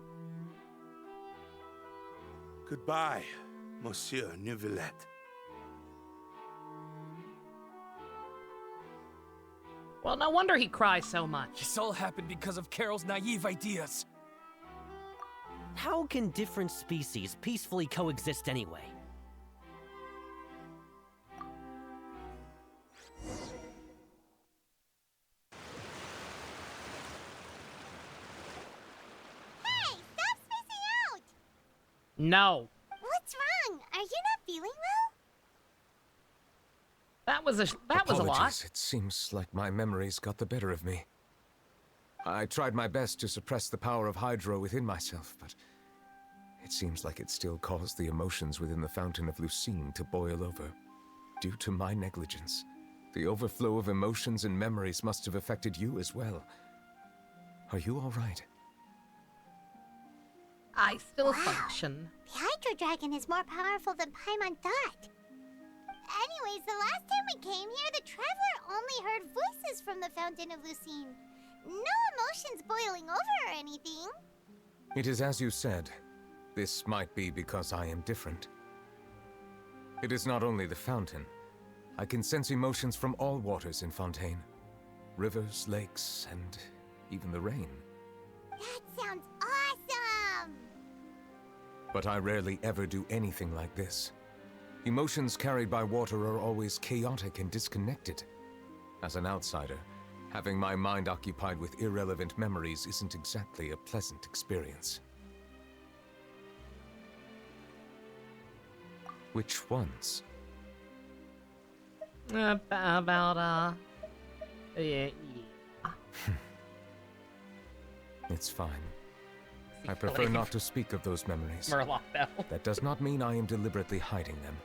Goodbye, Monsieur Neuvillette. Well, no wonder he cries so much. This all happened because of Carol's naive ideas. How can different species peacefully coexist anyway? Hey, stop spacing out! No. What's wrong? Are you not feeling well? That was a lot. It seems like my memories got the better of me. I tried my best to suppress the power of Hydro within myself, but it seems like it still caused the emotions within the fountain of Lucine to boil over. Due to my negligence, the overflow of emotions and memories must have affected you as well. Are you all right? I still function. The Hydro Dragon is more powerful than Paimon thought. Anyways, the last time we came here, the Traveler only heard voices from the Fountain of Lucine. No emotions boiling over or anything. It is as you said. This might be because I am different. It is not only the fountain. I can sense emotions from all waters in Fontaine. Rivers, lakes, and even the rain. That sounds awesome! But I rarely ever do anything like this. Emotions carried by water are always chaotic and disconnected. As an outsider, having my mind occupied with irrelevant memories isn't exactly a pleasant experience. Which ones? Yeah. It's fine. I prefer not to speak of those memories. Murloc, though. That does not mean I am deliberately hiding them.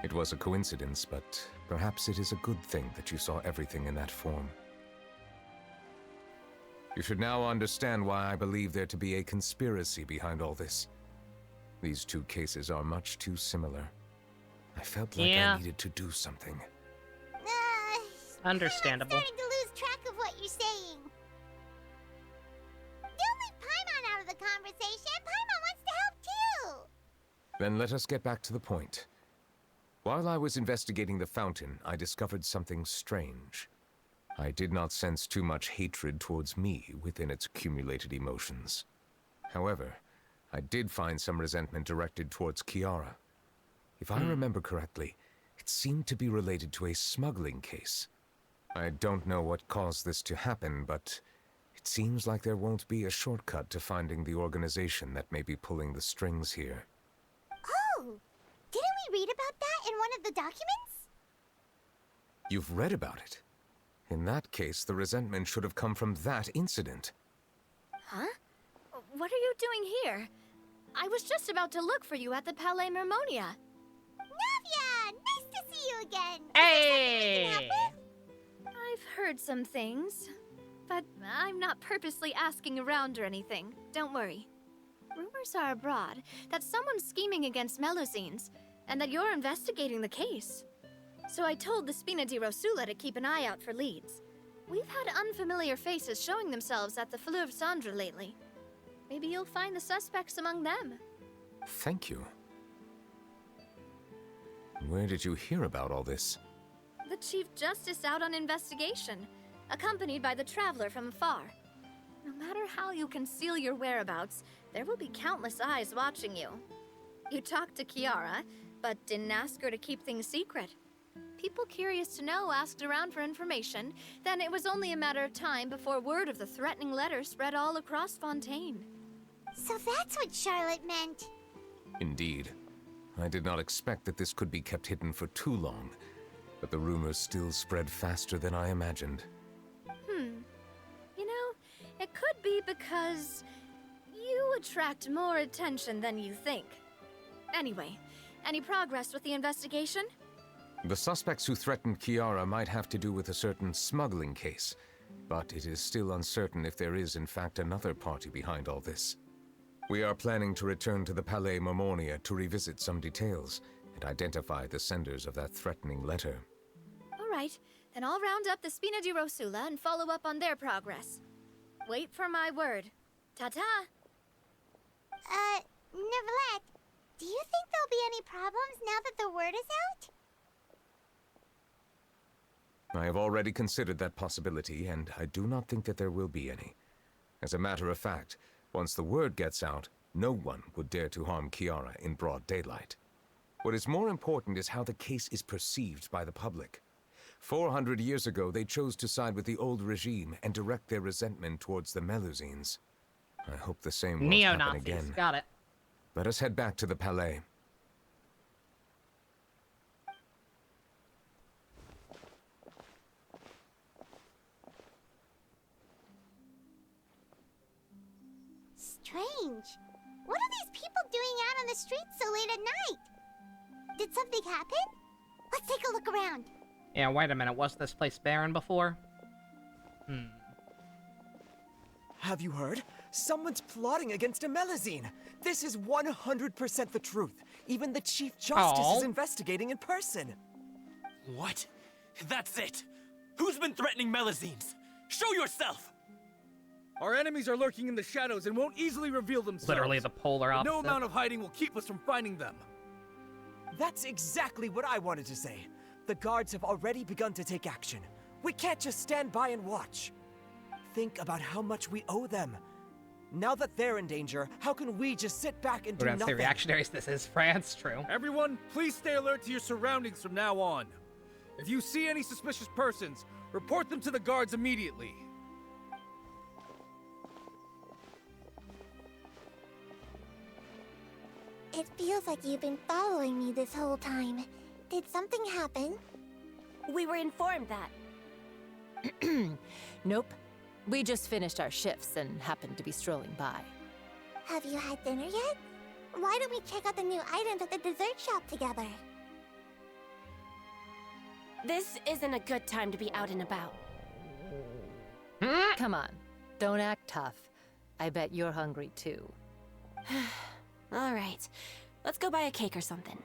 It was a coincidence, but perhaps it is a good thing that you saw everything in that form. You should now understand why I believe there to be a conspiracy behind all this. These two cases are much too similar. I felt like I needed to do something. Understandable. I'm starting to lose track of what you're saying. Don't leave Paimon out of the conversation. Paimon wants to help too. Then let us get back to the point. While I was investigating the fountain, I discovered something strange. I did not sense too much hatred towards me within its accumulated emotions. However, I did find some resentment directed towards Kiara. If I remember correctly, it seemed to be related to a smuggling case. I don't know what caused this to happen, but it seems like there won't be a shortcut to finding the organization that may be pulling the strings here. Oh! Didn't we read about that in one of the documents? You've read about it? In that case, the resentment should have come from that incident. Huh? What are you doing here? I was just about to look for you at the Palais Mermonia. Navia! Nice to see you again! Hey! I've heard some things, but I'm not purposely asking around or anything. Don't worry. Rumors are abroad that someone's scheming against Melusines, and that you're investigating the case. So I told the Spina di Rosula to keep an eye out for leads. We've had unfamiliar faces showing themselves at the Fleuve Cendre lately. Maybe you'll find the suspects among them. Thank you. Where did you hear about all this? The Chief Justice out on investigation, accompanied by the Traveler from afar. No matter how you conceal your whereabouts, there will be countless eyes watching you. You talked to Kiara, but didn't ask her to keep things secret. People curious to know asked around for information, then it was only a matter of time before word of the threatening letter spread all across Fontaine. So that's what Charlotte meant. Indeed. I did not expect that this could be kept hidden for too long, but the rumors still spread faster than I imagined. You know, it could be because you attract more attention than you think. Anyway, any progress with the investigation? The suspects who threatened Kiara might have to do with a certain smuggling case, but it is still uncertain if there is in fact another party behind all this. We are planning to return to the Palais Mermonia to revisit some details and identify the senders of that threatening letter. All right, then I'll round up the Spina di Rosula and follow up on their progress. Wait for my word. Ta-ta! Neuvillette, do you think there'll be any problems now that the word is out? I have already considered that possibility, and I do not think that there will be any. As a matter of fact, once the word gets out, no one would dare to harm Kiara in broad daylight. What is more important is how the case is perceived by the public. 400 years ago, they chose to side with the old regime and direct their resentment towards the Melusines. I hope the same won't happen Neo-Nazis, again. got it. Let us head back to the Palais. Strange. What are these people doing out on the streets so late at night? Did something happen? Let's take a look around. Yeah, wait a minute. Was this place barren before? Have you heard? Someone's plotting against a Melusine. This is 100% the truth. Even the Chief Justice is investigating in person. What? That's it! Who's been threatening Melusines? Show yourself! Our enemies are lurking in the shadows and won't easily reveal themselves. Literally the polar opposite. No amount of hiding will keep us from finding them. That's exactly what I wanted to say. The guards have already begun to take action. We can't just stand by and watch. Think about how much we owe them. Now that they're in danger, how can we just sit back and do We're gonna say nothing? reactionaries. This is France, true. Everyone, please stay alert to your surroundings from now on. If you see any suspicious persons, report them to the guards immediately. It feels like you've been following me this whole time. Did something happen? We were informed that. Nope. We just finished our shifts and happened to be strolling by. Have you had dinner yet? Why don't we check out the new items at the dessert shop together? This isn't a good time to be out and about. Come on, don't act tough. I bet you're hungry too. All right, let's go buy a cake or something.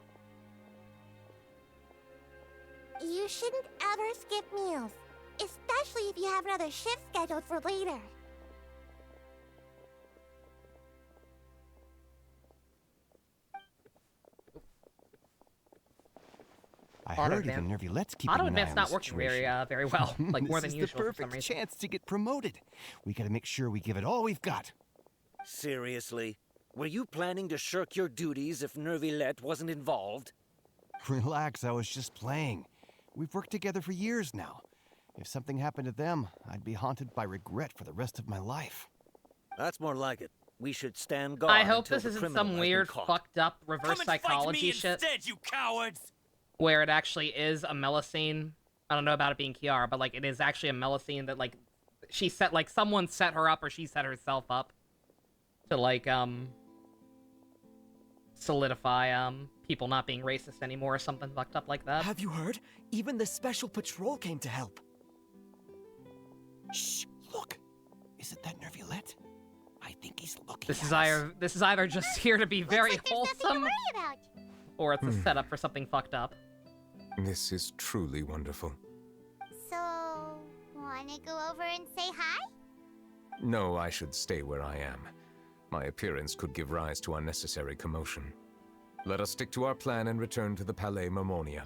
You shouldn't ever skip meals, especially if you have another shift scheduled for later. I heard even Neuvillette's keeping Auto an eye advance on not the working situation. very well, like more than This usual is the for some perfect reason. chance to get promoted. We gotta make sure we give it all we've got. Seriously? Were you planning to shirk your duties if Neuvillette wasn't involved? Relax, I was just playing. We've worked together for years now. If something happened to them, I'd be haunted by regret for the rest of my life. That's more like it. We should stand guard. I hope until this the isn't criminal some has been weird, caught. fucked up reverse Come and fight psychology me shit. instead, you cowards! Where it actually is a Melusine. I don't know about it being Kiara, but like it is actually a Melusine that like she set, like someone set her up or she set herself up to like solidify people not being racist anymore or something fucked up like that. Have you heard? Even the special patrol came to help. Shh, look. Isn't that Neuvillette? I think he's looking This at is either just here to be very Looks like there's nothing to wholesome, worry about. or it's a setup for something fucked up. This is truly wonderful. So, wanna go over and say hi? No, I should stay where I am. My appearance could give rise to unnecessary commotion. Let us stick to our plan and return to the Palais Mermonia.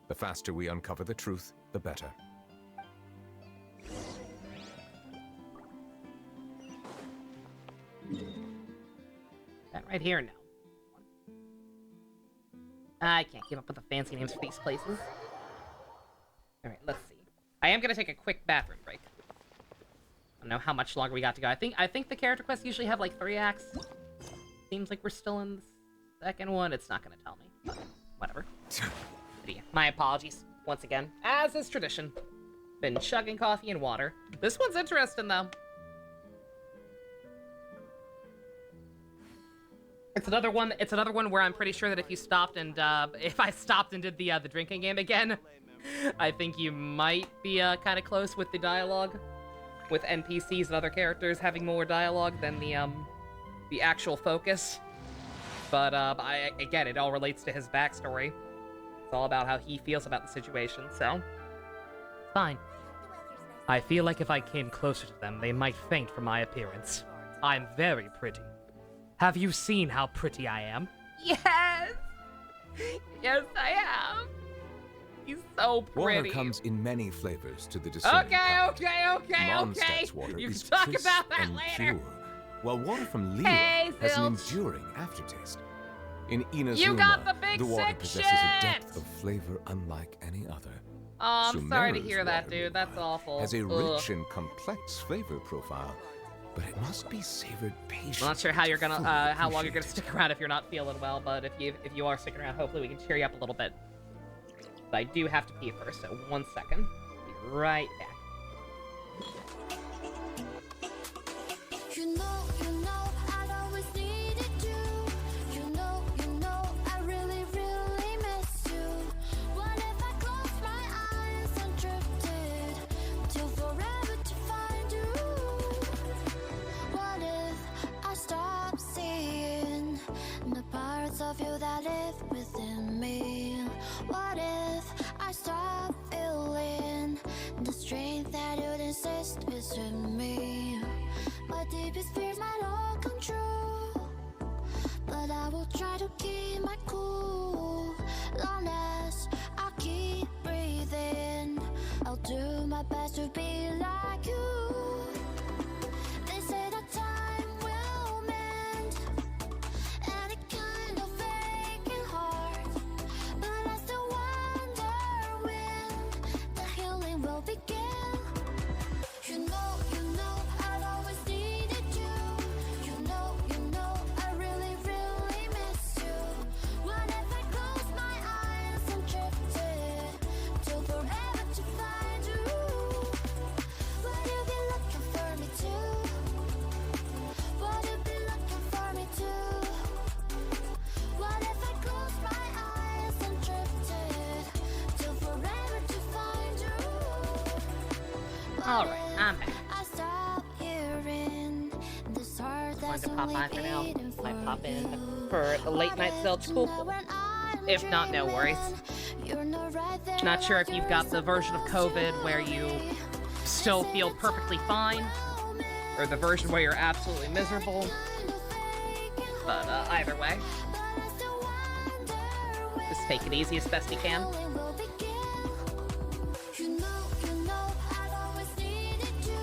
The faster we uncover the truth, the better. That right here now. I can't keep up with the fancy names for these places. Alright, let's see. I am gonna take a quick bathroom break. I don't know how much longer we got to go. I think the character quests usually have like 3 acts. Seems like we're still in the second one. It's not gonna tell me, but whatever. But yeah, my apologies once again, as is tradition. Been chugging coffee and water. This one's interesting though. It's another one where I'm pretty sure that if you stopped and if I stopped and did the drinking game again, I think you might be kind of close with the dialogue, with NPCs and other characters having more dialogue than the actual focus. But again, it all relates to his backstory. It's all about how he feels about the situation, so fine. I feel like if I came closer to them, they might faint for my appearance. I'm very pretty. Have you seen how pretty I am? Yes! Yes, I am! He's so pretty. Water comes in many flavors to the discerning palate. Okay. Mondstadt's water You is can talk crisp about that and later. pure, while water from Liyue Hey, has an Zilch. enduring aftertaste. In Inazuma, You got the big water sick possesses a shit! depth of flavor unlike any other. Oh, I'm sorry to Sumeru's hear that, water, dude. That's awful. has a Ugh. rich and complex flavor profile, but it must be savored patiently. I'm not sure how you're gonna, fully how long you're gonna stick around if you're not feeling well, but if you are sticking around, hopefully we can cheer you up a little bit. But I do have to pee first, so 1 second. Be right back. You know, I'd always needed you. You know, I really, really miss you. What if I close my eyes and drifted till forever to find you? What if I stop seeing the parts of you that live within me? What if I stop feeling the strength that you'd insist is in me? My deepest fears might all come true, but I will try to keep my cool. Long as I keep breathing, I'll do my best to be like you. They say that time will mend any kind of aching heart, but I still wonder when the healing will begin. You know, I'd always needed you. You know, I really, really miss you. What if I close my eyes and drifted till forever to find you? Would you be looking for me too? Would you be looking for me too? What if I close my eyes and drifted till forever to find you? Alright, I'm back. I stop hearing this heart Going that's to pop only by for now. beating for Might pop in you. for the late night Zelda cool. If not, no worries. You're not right there. Not sure if you've got the version of COVID where you still feel perfectly fine, or the version where you're absolutely miserable. But either way, just take it easy as best you can. You know, I'd always needed you.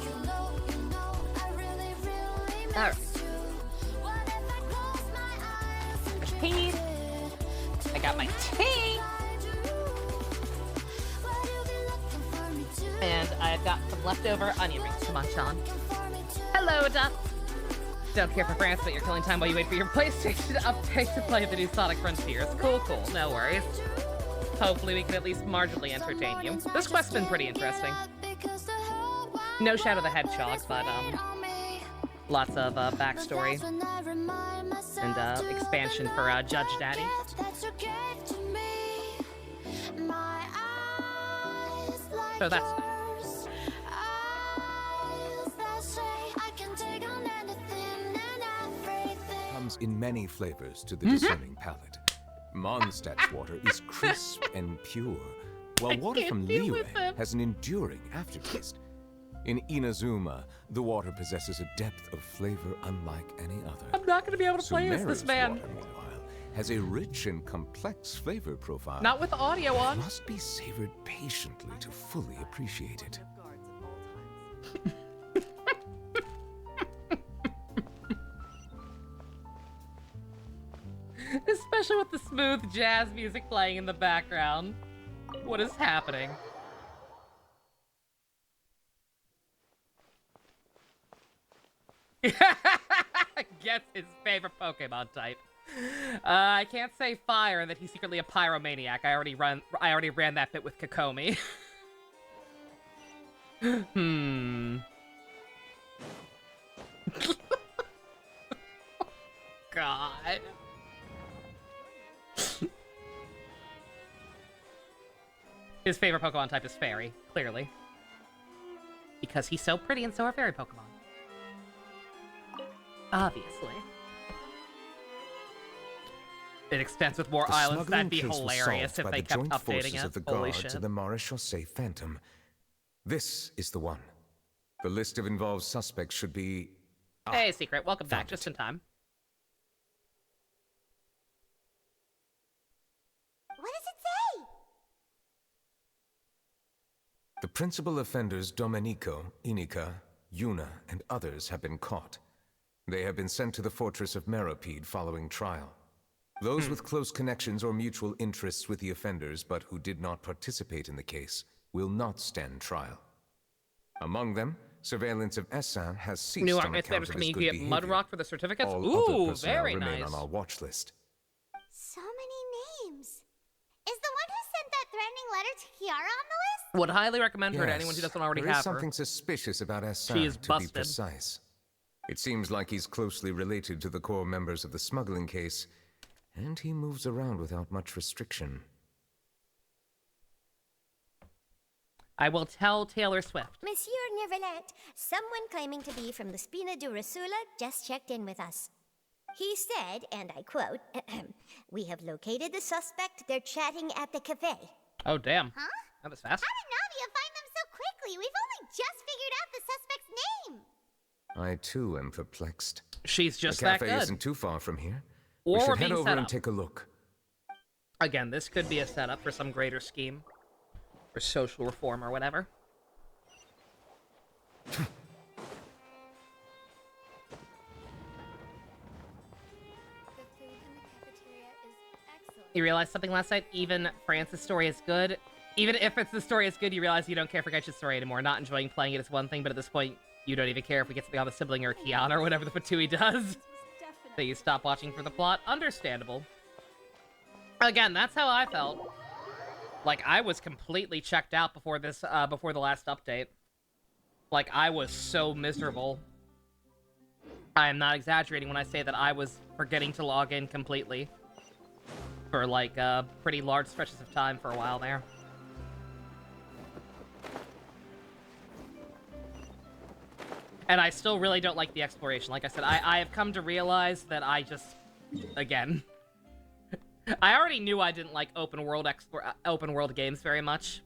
You know, I really, really miss Alright. you. What if I close my eyes and Tea. drifted I got my tea, and I've got some leftover onion rings to munch on. Hello, Duck. Don't care for France, but you're killing time while you wait for your PlayStation update to play the new Sonic Frontiers. Cool, no worries. Hopefully we can at least marginally entertain you. This quest's been pretty interesting. No Shadow the Hedgehog, but lots of backstory and expansion for Judge Daddy. So that's nice. Comes in many flavors to the discerning palate. Mondstadt's water is crisp and pure, while water from Liyue has an enduring aftertaste. In Inazuma, the water possesses a depth of flavor unlike any other. I'm not gonna be able to play as this Sumeru's man. water, meanwhile, has a rich and complex flavor profile. Not with the audio on. It must be savored patiently to fully appreciate it. Especially with the smooth jazz music playing in the background. What is happening? Guess his favorite Pokemon type. I can't say fire and that he's secretly a pyromaniac. I already ran that bit with Kokomi. God. His favorite Pokemon type is Fairy, clearly. Because he's so pretty and so are Fairy Pokemon. Obviously. It extends with more islands. That'd be hilarious if they kept updating it. Of the Holy guards shit. and the Maréchaussée Phantom. This is the one. The list of involved suspects should be... Hey, Secret. Welcome back, just in time. What does it say? The principal offenders Domenico, Inika, Yuna, and others have been caught. They have been sent to the fortress of Meropide following trial. Those with close connections or mutual interests with the offenders, but who did not participate in the case, will not stand trial. Among them, surveillance of Essin has ceased New on account of his good behavior. Mudrock for the certificates? All Ooh, other personnel very remain nice. on our watch list. So many names. Is the one who sent that threatening letter to Kiara on the list? Would highly recommend her to anyone who doesn't already there is have her. something suspicious about Essin, She is to busted. be precise. It seems like he's closely related to the core members of the smuggling case, and he moves around without much restriction. I will tell Taylor Swift. Monsieur Neuvillette, someone claiming to be from the Spina di Rosula just checked in with us. He said, and I quote, "We have located the suspect. They're chatting at the cafe." Oh, damn. Huh? That was fast. How did Navia find them so quickly? We've only just figured out the suspect's name. I too am perplexed. She's just the that cafe good. isn't too far from here. Or we we're should head being over set and up. take a look. Again, this could be a setup for some greater scheme. Or social reform or whatever. You realize something last night? Even France's story is good. Even if the story is good, you realize you don't care for Genshin's story anymore. Not enjoying playing it is one thing, but at this point, you don't even care if we get something on the sibling or Kiana or whatever the Fatui does. So you stop watching for the plot. Understandable. Again, that's how I felt. Like, I was completely checked out before this, before the last update. Like, I was so miserable. I am not exaggerating when I say that I was forgetting to log in completely. For, like, pretty large stretches of time for a while there. And I still really don't like the exploration. Like I said, I have come to realize that I just... Again... I already knew I didn't like open world games very much,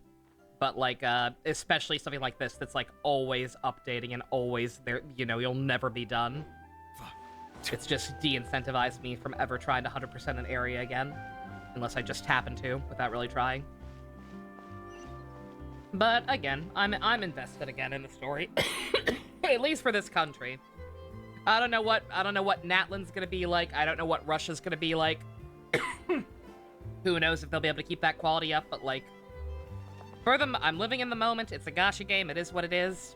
but like especially something like this that's like always updating and always there, you know, you'll never be done. It's just de-incentivized me from ever trying to 100% an area again, unless I just happen to without really trying. But again, I'm invested again in the story, at least for this country. I don't know what Natlan's gonna be like. I don't know what Russia's gonna be like. Who knows if they'll be able to keep that quality up, but like, for them, I'm living in the moment. It's a gacha game. It is what it is.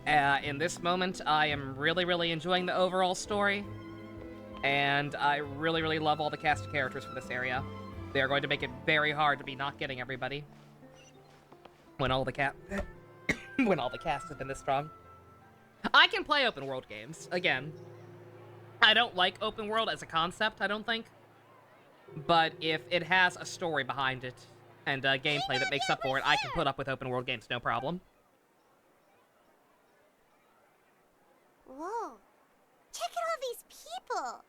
In this moment, I am really, really enjoying the overall story, and I really, really love all the cast of characters for this area. They are going to make it very hard to be not getting everybody when all the cast has been this strong. I can play open world games again. I don't like open world as a concept, I don't think. But if it has a story behind it and gameplay that makes up for it, I can put up with open world games, no problem. Whoa. Check out all these people.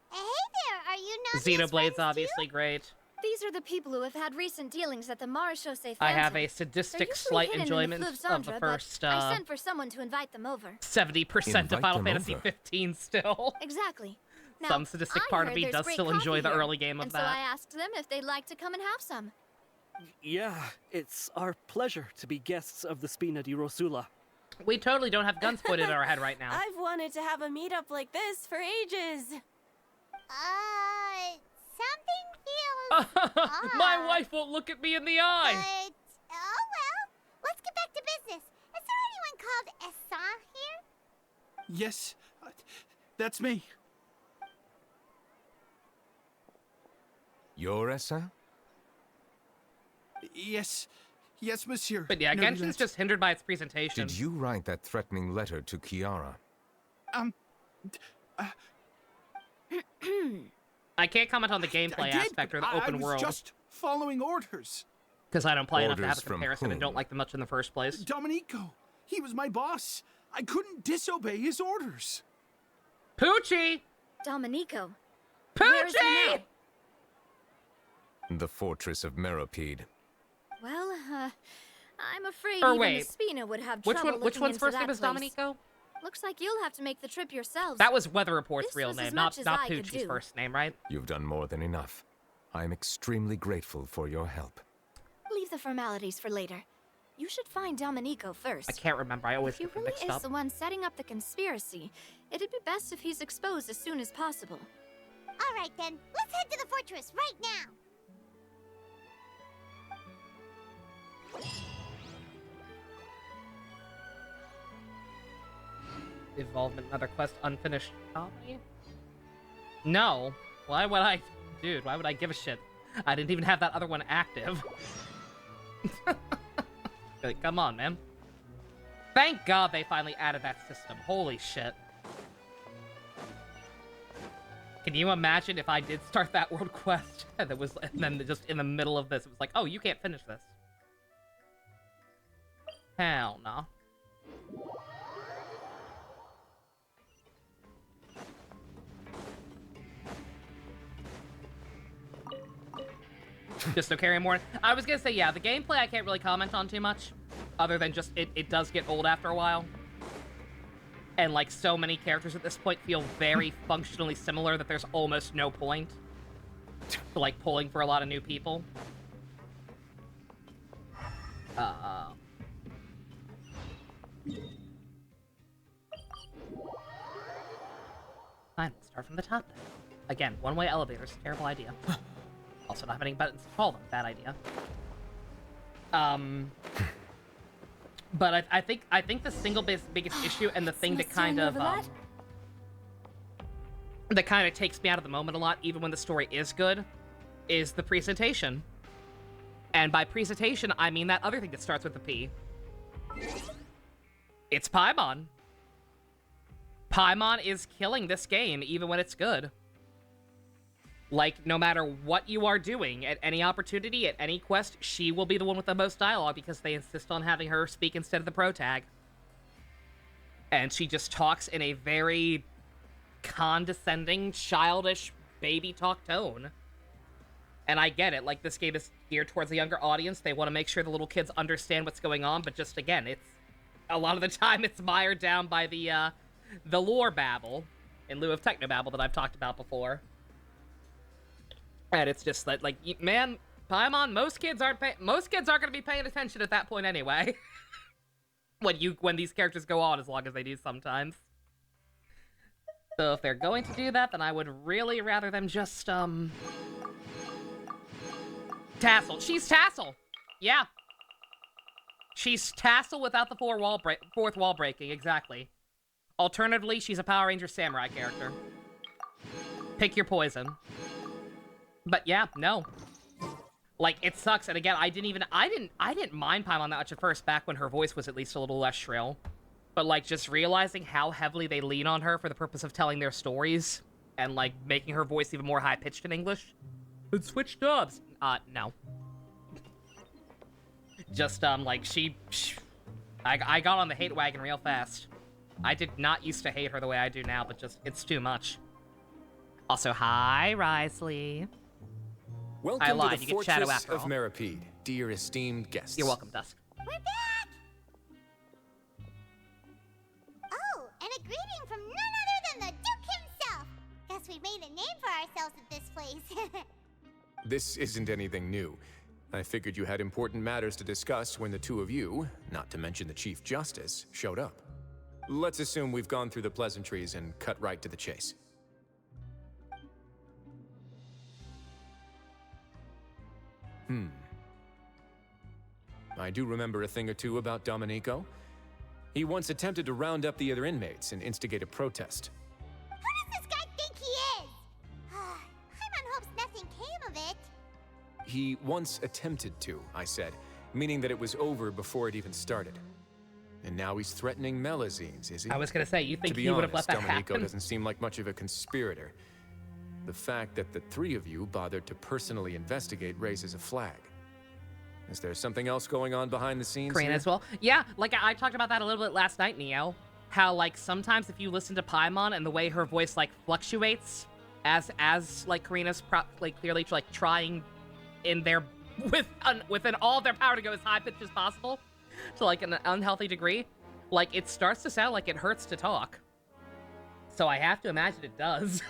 Hey there, are you not Xenoblade's obviously great. These are the people who have had recent dealings at the Maréchaussée Phantom. I have a sadistic slight enjoyment of the first I sent for someone to invite them over. 70% of Final Fantasy 15 still. Exactly. Now, Some sadistic part of me does still enjoy the early game of and that. So I asked them if they'd like to come and have some. Yeah, it's our pleasure to be guests of the Spina di Rosula. We totally don't have guns pointed at our head right now. I've wanted to have a meetup like this for ages. Something feels off. My wife won't look at me in the eye. But, oh well. Let's get back to business. Is there anyone called Essan here? Yes, that's me. You're Essa? Yes, monsieur. But yeah, Neuvillette. Genshin's just hindered by its presentation. Did you write that threatening letter to Kiara? I can't comment on the gameplay aspect or the open world. I was just following orders. Because I don't play enough to have a Orders from comparison and don't whom? like them much in the first place. Domenico. He was my boss. I couldn't disobey his orders. Poochie! Domenico. Poochie! Where is he now? The fortress of Meropide. Well, I'm afraid Or even wait, the Spina would have which trouble one? Which looking one's into first that name is place. Domenico? Looks like you'll have to make the trip yourselves. That was Weather Report's This real was as name, much not as I could Poochie's do. first name, right? You've done more than enough. I am extremely grateful for your help. Leave the formalities for later. You should find Domenico first. I can't remember. I always If he get them really mixed is up. the one setting up the conspiracy, it'd be best if he's exposed as soon as possible. All right then, let's head to the fortress right now. Involvement, another quest, unfinished copy? No. Why would I? Dude, why would I give a shit? I didn't even have that other one active. Like, come on, man. Thank God they finally added that system. Holy shit. Can you imagine if I did start that world quest and then just in the middle of this, it was like, oh, you can't finish this. Hell no. Just no carrying more. I was gonna say, yeah, the gameplay I can't really comment on too much, other than just it does get old after a while. And like so many characters at this point feel very functionally similar that there's almost no point to like pulling for a lot of new people. Fine, we'll start from the top then. Again, one-way elevators, terrible idea. Also, not having buttons to call them, bad idea. But I think the single biggest issue and the thing that kind of takes me out of the moment a lot, even when the story is good, is the presentation. And by presentation, I mean that other thing that starts with a P. It's Paimon. Paimon is killing this game, even when it's good. Like, no matter what you are doing, at any opportunity, at any quest, she will be the one with the most dialogue because they insist on having her speak instead of the pro tag. And she just talks in a very condescending, childish, baby talk tone. And I get it, like, this game is geared towards a younger audience. They want to make sure the little kids understand what's going on, but just, again, it's... A lot of the time, it's mired down by the lore babble, in lieu of technobabble that I've talked about before. And it's just like, man, Paimon, most kids aren't gonna be paying attention at that point anyway. when these characters go on, as long as they do sometimes. So if they're going to do that, then I would really rather them just tassel. She's tassel. Yeah. She's tassel without the fourth wall breaking, exactly. Alternatively, she's a Power Ranger samurai character. Pick your poison. But yeah, no. Like, it sucks, and again, I didn't mind Paimon that much at first, back when her voice was at least a little less shrill. But, like, just realizing how heavily they lean on her for the purpose of telling their stories, and, like, making her voice even more high-pitched in English. Let's switch jobs. No. Just, like, I got on the hate wagon real fast. I did not used to hate her the way I do now, but just, it's too much. Also, hi, Risley. Welcome I lied, to the you get Shadow Fortress after of all. Meropide, dear esteemed guests. You're welcome, Dusk. We're back! Oh, and a greeting from none other than the Duke himself! Guess we made a name for ourselves at this place. This isn't anything new. I figured you had important matters to discuss when the two of you, not to mention the Chief Justice, showed up. Let's assume we've gone through the pleasantries and cut right to the chase. I do remember a thing or two about Domenico. He once attempted to round up the other inmates and instigate a protest. Who does this guy think he is? Paimon hopes nothing came of it. He once attempted to, I said, meaning that it was over before it even started. And now he's threatening Melazines, is he? I was gonna say, you think he would have let that Domenico doesn't seem like much of a conspirator. The fact that the three of you bothered to personally investigate raises a flag. Is there something else going on behind the scenes Clorinde here? as well. Yeah, like I talked about that a little bit last night, Neo. How like sometimes if you listen to Paimon and the way her voice like fluctuates as like Clorinde's clearly like trying in their within all of their power to go as high pitched as possible to like an unhealthy degree, like it starts to sound like it hurts to talk. So I have to imagine it does.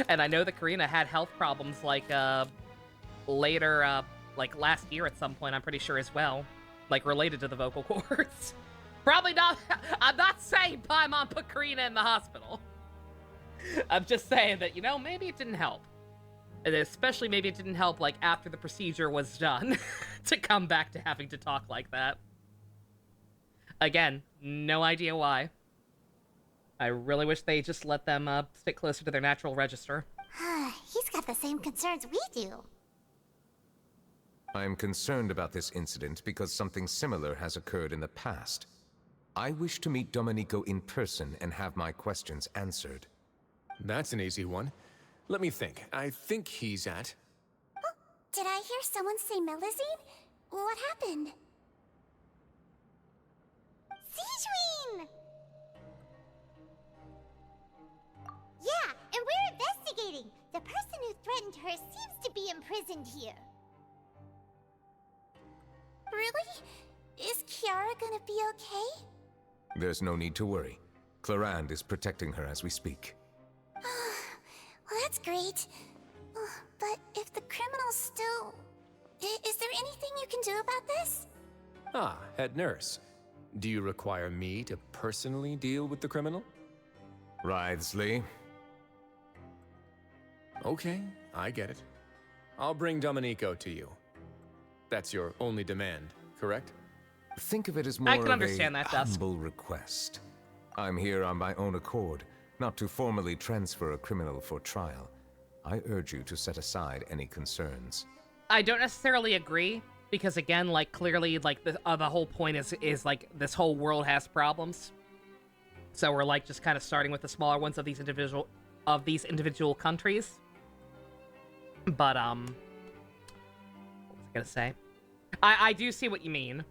And I know that Clorinde had health problems like later like last year at some point, I'm pretty sure as well, like related to the vocal cords. Probably not. I'm not saying Paimon put Clorinde in the hospital. I'm just saying that, you know, maybe it didn't help. And especially maybe it didn't help, like, after the procedure was done to come back to having to talk like that. Again, no idea why. I really wish they just let them stick closer to their natural register. He's got the same concerns we do. I am concerned about this incident because something similar has occurred in the past. I wish to meet Domenico in person and have my questions answered. That's an easy one. Let me think. I think he's at... Oh, did I hear someone say Melazine? What happened? Sigewinne! Yeah, and we're investigating. The person who threatened her seems to be imprisoned here. Really? Is Kiara gonna be okay? There's no need to worry. Clorinde is protecting her as we speak. Well, that's great. But if the criminal's still... Is there anything you can do about this? Ah, head nurse. Do you require me to personally deal with the criminal? Wriothesley. Okay, I get it. I'll bring Domenico to you. That's your only demand, correct? Think of it as more I can of understand a that, Dusk. humble request. I'm here on my own accord, not to formally transfer a criminal for trial. I urge you to set aside any concerns. I don't necessarily agree, because again, like, clearly, like, the whole point is, like, this whole world has problems. So we're, like, just kind of starting with the smaller ones of these individual countries. But, what was I gonna say? I do see what you mean.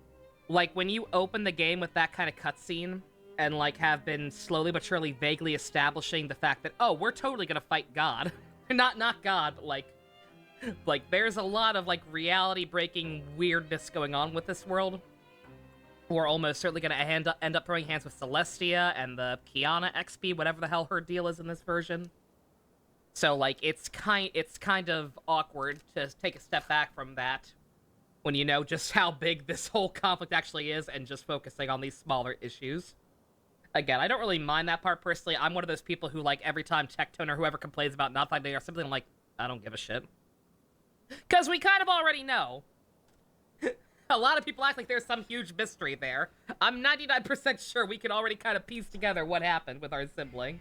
Like, when you open the game with that kind of cutscene, and, like, have been slowly but surely vaguely establishing the fact that, oh, we're totally gonna fight God. not God, like, there's a lot of, like, reality-breaking weirdness going on with this world. We're almost certainly gonna end up throwing hands with Celestia and the Kiana XP, whatever the hell her deal is in this version. So, like, it's kind of awkward to take a step back from that when you know just how big this whole conflict actually is and just focusing on these smaller issues. Again, I don't really mind that part personally. I'm one of those people who, like, every time Tectone or whoever complains about not finding or something, I'm like, I don't give a shit. Because we kind of already know. A lot of people act like there's some huge mystery there. I'm 99% sure we can already kind of piece together what happened with our sibling.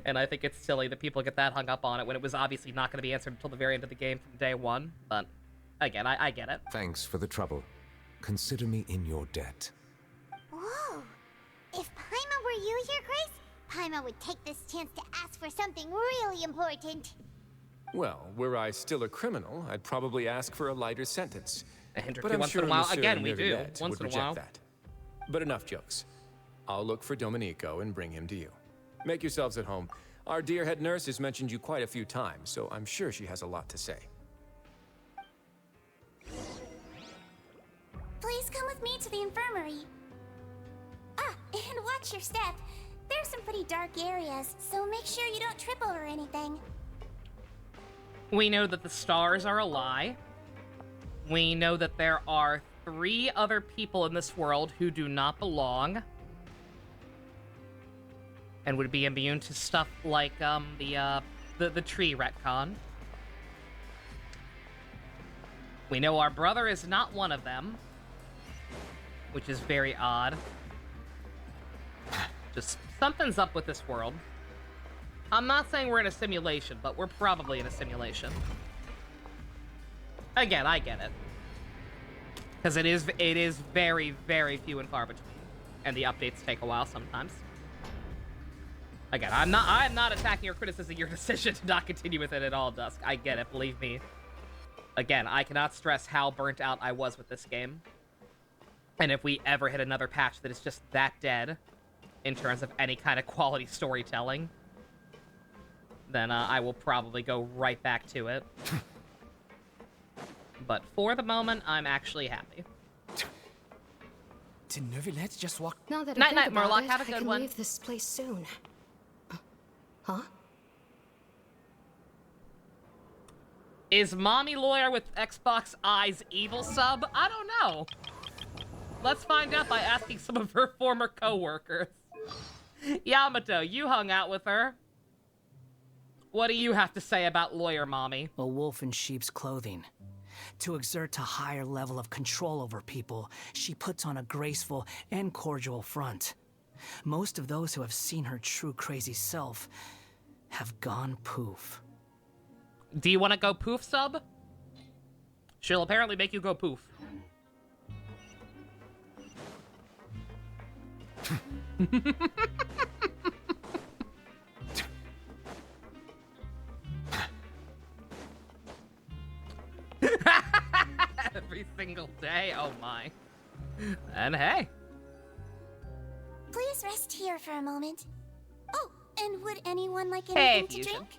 And I think it's silly that people get that hung up on it when it was obviously not going to be answered until the very end of the game from day one. But, again, I get it. Thanks for the trouble. Consider me in your debt. Whoa. If Paimon were you here, Grace, Paimon would take this chance to ask for something really important. Well, were I still a criminal, I'd probably ask for a lighter sentence. But I'm sure once in a while, again, we do. Neuvillette Once would in a while. reject that. But enough jokes. I'll look for Domenico and bring him to you. Make yourselves at home. Our dear head nurse has mentioned you quite a few times, so I'm sure she has a lot to say. Please come with me to the infirmary. And watch your step. There's some pretty dark areas, so make sure you don't trip over anything. We know that the stars are a lie. We know that there are 3 other people in this world who do not belong. And would be immune to stuff like, the tree retcon. We know our brother is not one of them, which is very odd. Just something's up with this world. I'm not saying we're in a simulation, but we're probably in a simulation. Again, I get it. Because it is very, very few and far between. And the updates take a while sometimes. Again, I'm not attacking or criticizing your decision to not continue with it at all, Dusk. I get it, believe me. Again, I cannot stress how burnt out I was with this game. And if we ever hit another patch that is just that dead, in terms of any kind of quality storytelling, then I will probably go right back to it. But for the moment, I'm actually happy. Did Neuvillette just walk? Now that Night, I think about Murloc. it, Have a I good can one. leave this place soon. Huh? Is Mommy Lawyer with Xbox Eyes evil sub? I don't know. Let's find out by asking some of her former co-workers. Yamato, you hung out with her. What do you have to say about Lawyer Mommy? A wolf in sheep's clothing. To exert a higher level of control over people, she puts on a graceful and cordial front. Most of those who have seen her true crazy self have gone poof. Do you want to go poof, sub? She'll apparently make you go poof. Every single day? Oh my. And hey. Please rest here for a moment. Oh, and would anyone like Hey, anything to Fusion. drink?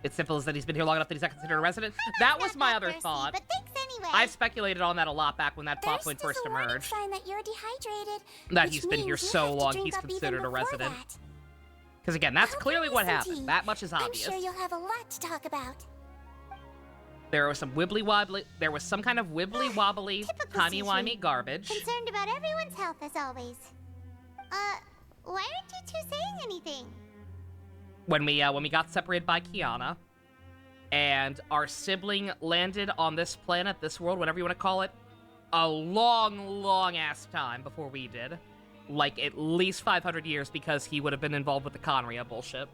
It's simple as that he's been here long enough that he's not considered a resident. That was my other thought. But thanks anyway. I speculated on that a lot back when that plot point Thirst first is a warning emerged. sign that you're dehydrated. That which he's been here means you so have to long drink he's up even considered a before resident. that. Because again, that's Hope clearly you what listen to happened. you. That much is obvious. I'm sure you'll have a lot to talk about. There was some wibbly wobbly. There was some kind of wibbly wobbly, timey wimey garbage. Concerned about everyone's health as always. Why aren't you two saying anything? When we got separated by Kiana, and our sibling landed on this planet, this world, whatever you want to call it, a long, long ass time before we did. Like at least 500 years, because he would have been involved with the Conria bullshit.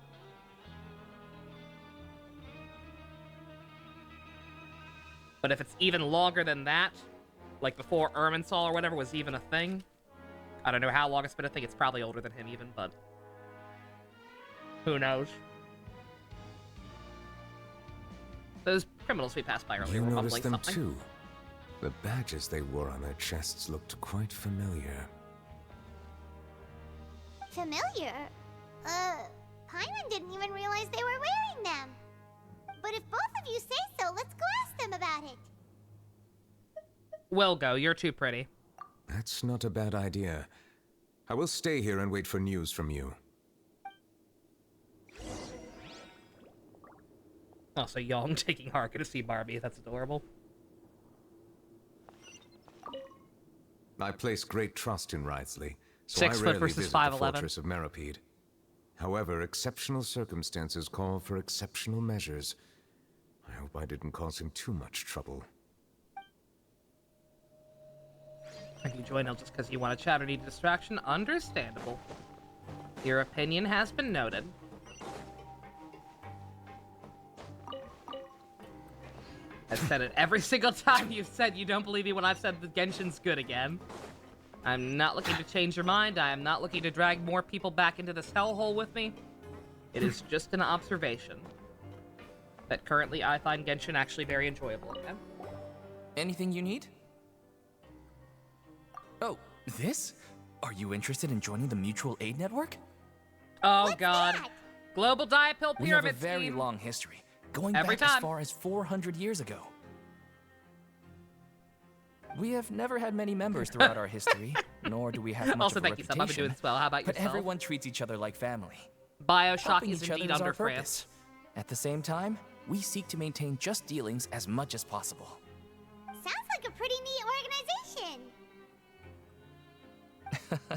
But if it's even longer than that, like before Irminsul or whatever was even a thing, I don't know how long it's been a thing. It's probably older than him even, but who knows? Those criminals we passed by earlier You were noticed mumbling them something. too. The badges they wore on their chests looked quite familiar. Familiar? Paimon didn't even realize they were wearing them. But if both of you say so, let's go ask them about it. We'll go. You're too pretty. That's not a bad idea. I will stay here and wait for news from you. Also, Young taking Haruka to see Barbie. That's adorable. I place great trust in Wriothesley, so 6 I foot rarely versus visit 5'11". the fortress of Meropide. However, exceptional circumstances call for exceptional measures. I hope I didn't cause him too much trouble. If you join us just because you want to chat or need a distraction, understandable. Your opinion has been noted. I've said it every single time you've said you don't believe me when I've said the Genshin's good again. I'm not looking to change your mind. I am not looking to drag more people back into this hellhole with me. It is just an observation that currently I find Genshin actually very enjoyable again. Anything you need? Oh, this? Are you interested in joining the Mutual Aid Network? Oh god. Global Diet Pill We have a Pyramid very Scheme. long history, going Every back as time. far as 400 years ago. We have never had many members throughout our history, nor do we have much Also, of a thank you, Sub. I've been reputation. doing swell. How about But yourself? everyone treats each other like family. Bioshock Helping is each other indeed is our under France. purpose. At the same time, we seek to maintain just dealings as much as possible. Sounds like a pretty neat organization.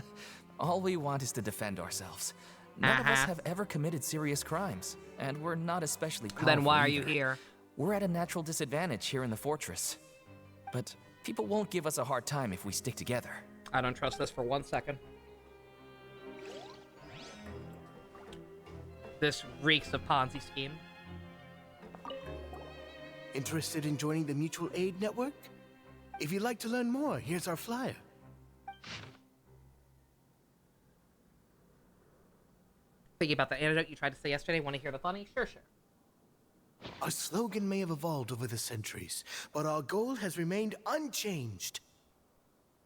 All we want is to defend ourselves. None of us have ever committed serious crimes, and we're not especially powerful Then why are you either. here? We're at a natural disadvantage here in the fortress. But people won't give us a hard time if we stick together. I don't trust this for 1 second. This reeks of Ponzi scheme. Interested in joining the Mutual Aid Network? If you'd like to learn more, here's our flyer. Thinking about the anecdote you tried to say yesterday. Want to hear the funny? Sure. Our slogan may have evolved over the centuries, but our goal has remained unchanged.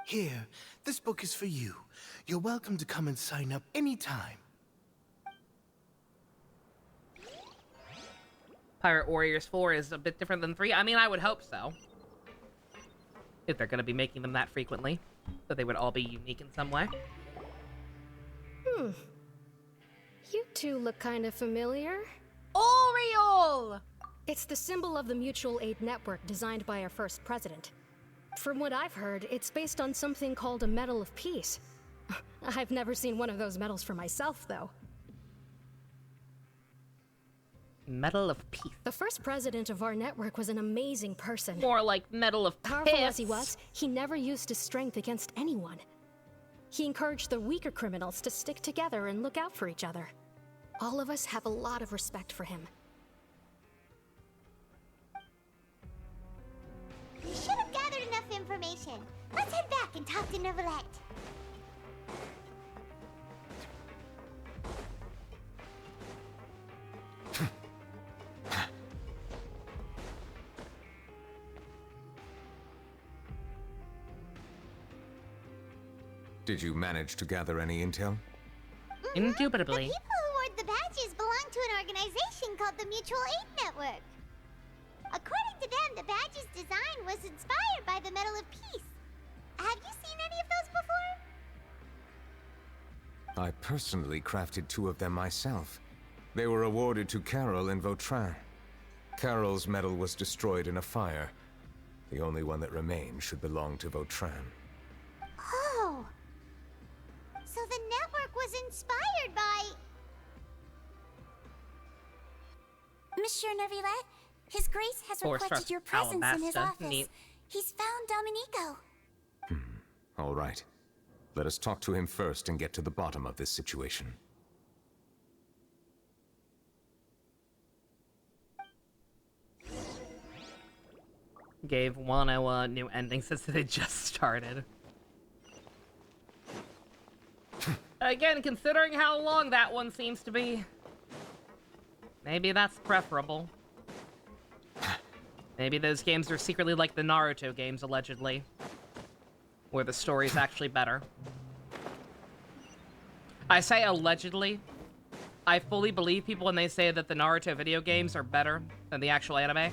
Here, this book is for you. You're welcome to come and sign up anytime. Pirate Warriors 4 is a bit different than 3. I mean, I would hope so. If they're going to be making them that frequently. So they would all be unique in some way. You two look kind of familiar. Oriole! It's the symbol of the Mutual Aid Network designed by our first president. From what I've heard, it's based on something called a Medal of Peace. I've never seen one of those medals for myself, though. Medal of Peace. The first president of our network was an amazing person. More like Medal of Powerful Piss. as he was, he never used his strength against anyone. He encouraged the weaker criminals to stick together and look out for each other. All of us have a lot of respect for him. We should have gathered enough information. Let's head back and talk to Neuvillette. Did you manage to gather any intel? Indubitably. The people who wore the badges belong to an organization called the Mutual Aid Network. According to them, the badge's design was inspired by the Medal of Peace. Have you seen any of those before? I personally crafted 2 of them myself. They were awarded to Carol and Vautrin. Carol's medal was destroyed in a fire. The only one that remained should belong to Vautrin. Oh. So the network was inspired by... Monsieur Neuvillette, His Grace has requested your presence in his office. Neat. He's found Domenico. All right. Let us talk to him first and get to the bottom of this situation. Gave Wano a new ending since they just started. Again, considering how long that one seems to be, maybe that's preferable. Maybe those games are secretly like the Naruto games, allegedly, where the story's actually better. I say allegedly. I fully believe people when they say that the Naruto video games are better than the actual anime.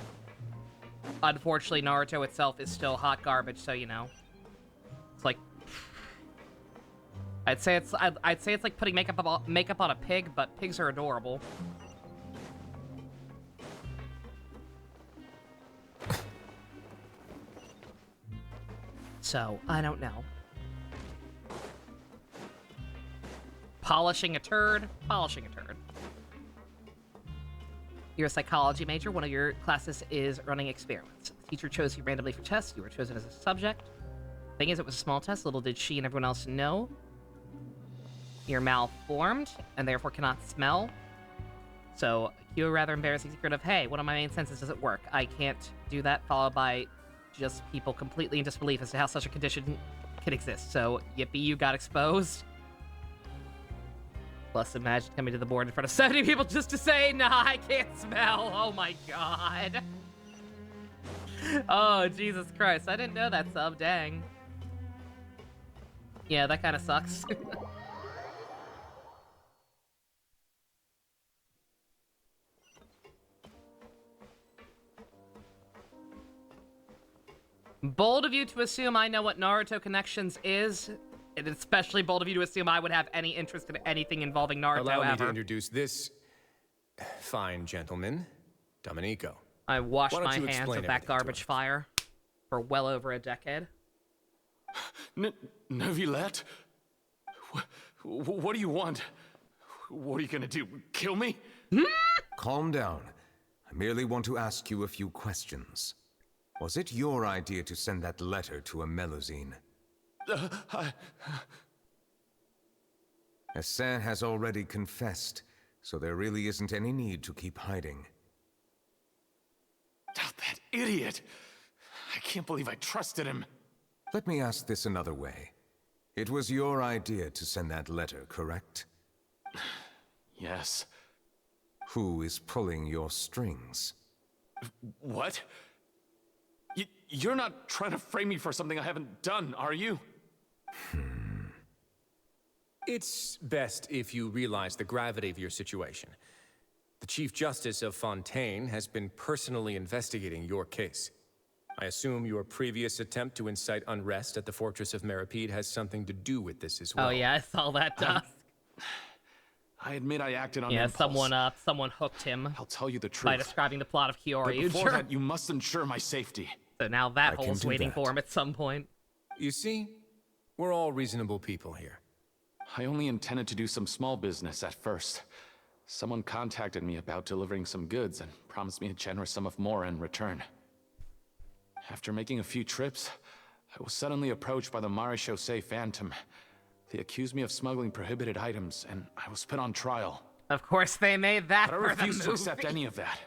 Unfortunately, Naruto itself is still hot garbage, so you know. It's like... I'd say it's like putting makeup on a pig, but pigs are adorable. So, I don't know. Polishing a turd. Polishing a turd. You're a psychology major. One of your classes is running experiments. The teacher chose you randomly for tests. You were chosen as a subject. Thing is, it was a small test. Little did she and everyone else know. You're malformed, and therefore cannot smell. So, cue a rather embarrassing secret of, hey, one of my main senses doesn't work. I can't do that, followed by just people completely in disbelief as to how such a condition can exist. So, yippee, you got exposed. Plus, imagine coming to the board in front of 70 people just to say, nah, I can't smell. Oh my god. Oh, Jesus Christ. I didn't know that, sub. Dang. Yeah, that kind of sucks. Bold of you to assume I know what Naruto Connections is. And especially bold of you to assume I would have any interest in anything involving Naruto Allow me ever. to introduce this fine gentleman, Domenico. I washed Why don't my you hands explain of that everything to garbage fire for well over a decade. Neuvillette? What do you want? What are you gonna do? Kill me? Calm down. I merely want to ask you a few questions. Was it your idea to send that letter to a Melusine? Hassan has already confessed, so there really isn't any need to keep hiding. Oh, that idiot! I can't believe I trusted him. Let me ask this another way. It was your idea to send that letter, correct? Yes. Who is pulling your strings? What? You're not trying to frame me for something I haven't done, are you? It's best if you realize the gravity of your situation. The Chief Justice of Fontaine has been personally investigating your case. I assume your previous attempt to incite unrest at the Fortress of Meripede has something to do with this as well. Oh yeah, I saw that, Dusk. I admit I acted on Yeah, impulse. someone hooked him. I'll tell you the truth. By describing the plot of Kiara. But before that, you must ensure my safety. So now that hole's waiting for him at some point. You see, we're all reasonable people here. I only intended to do some small business at first. Someone contacted me about delivering some goods and promised me a generous sum of more in return. After making a few trips, I was suddenly approached by the Marechaussee Phantom. They accused me of smuggling prohibited items, and I was put on trial. Of course they made that But I for the refuse to accept movie. any of that.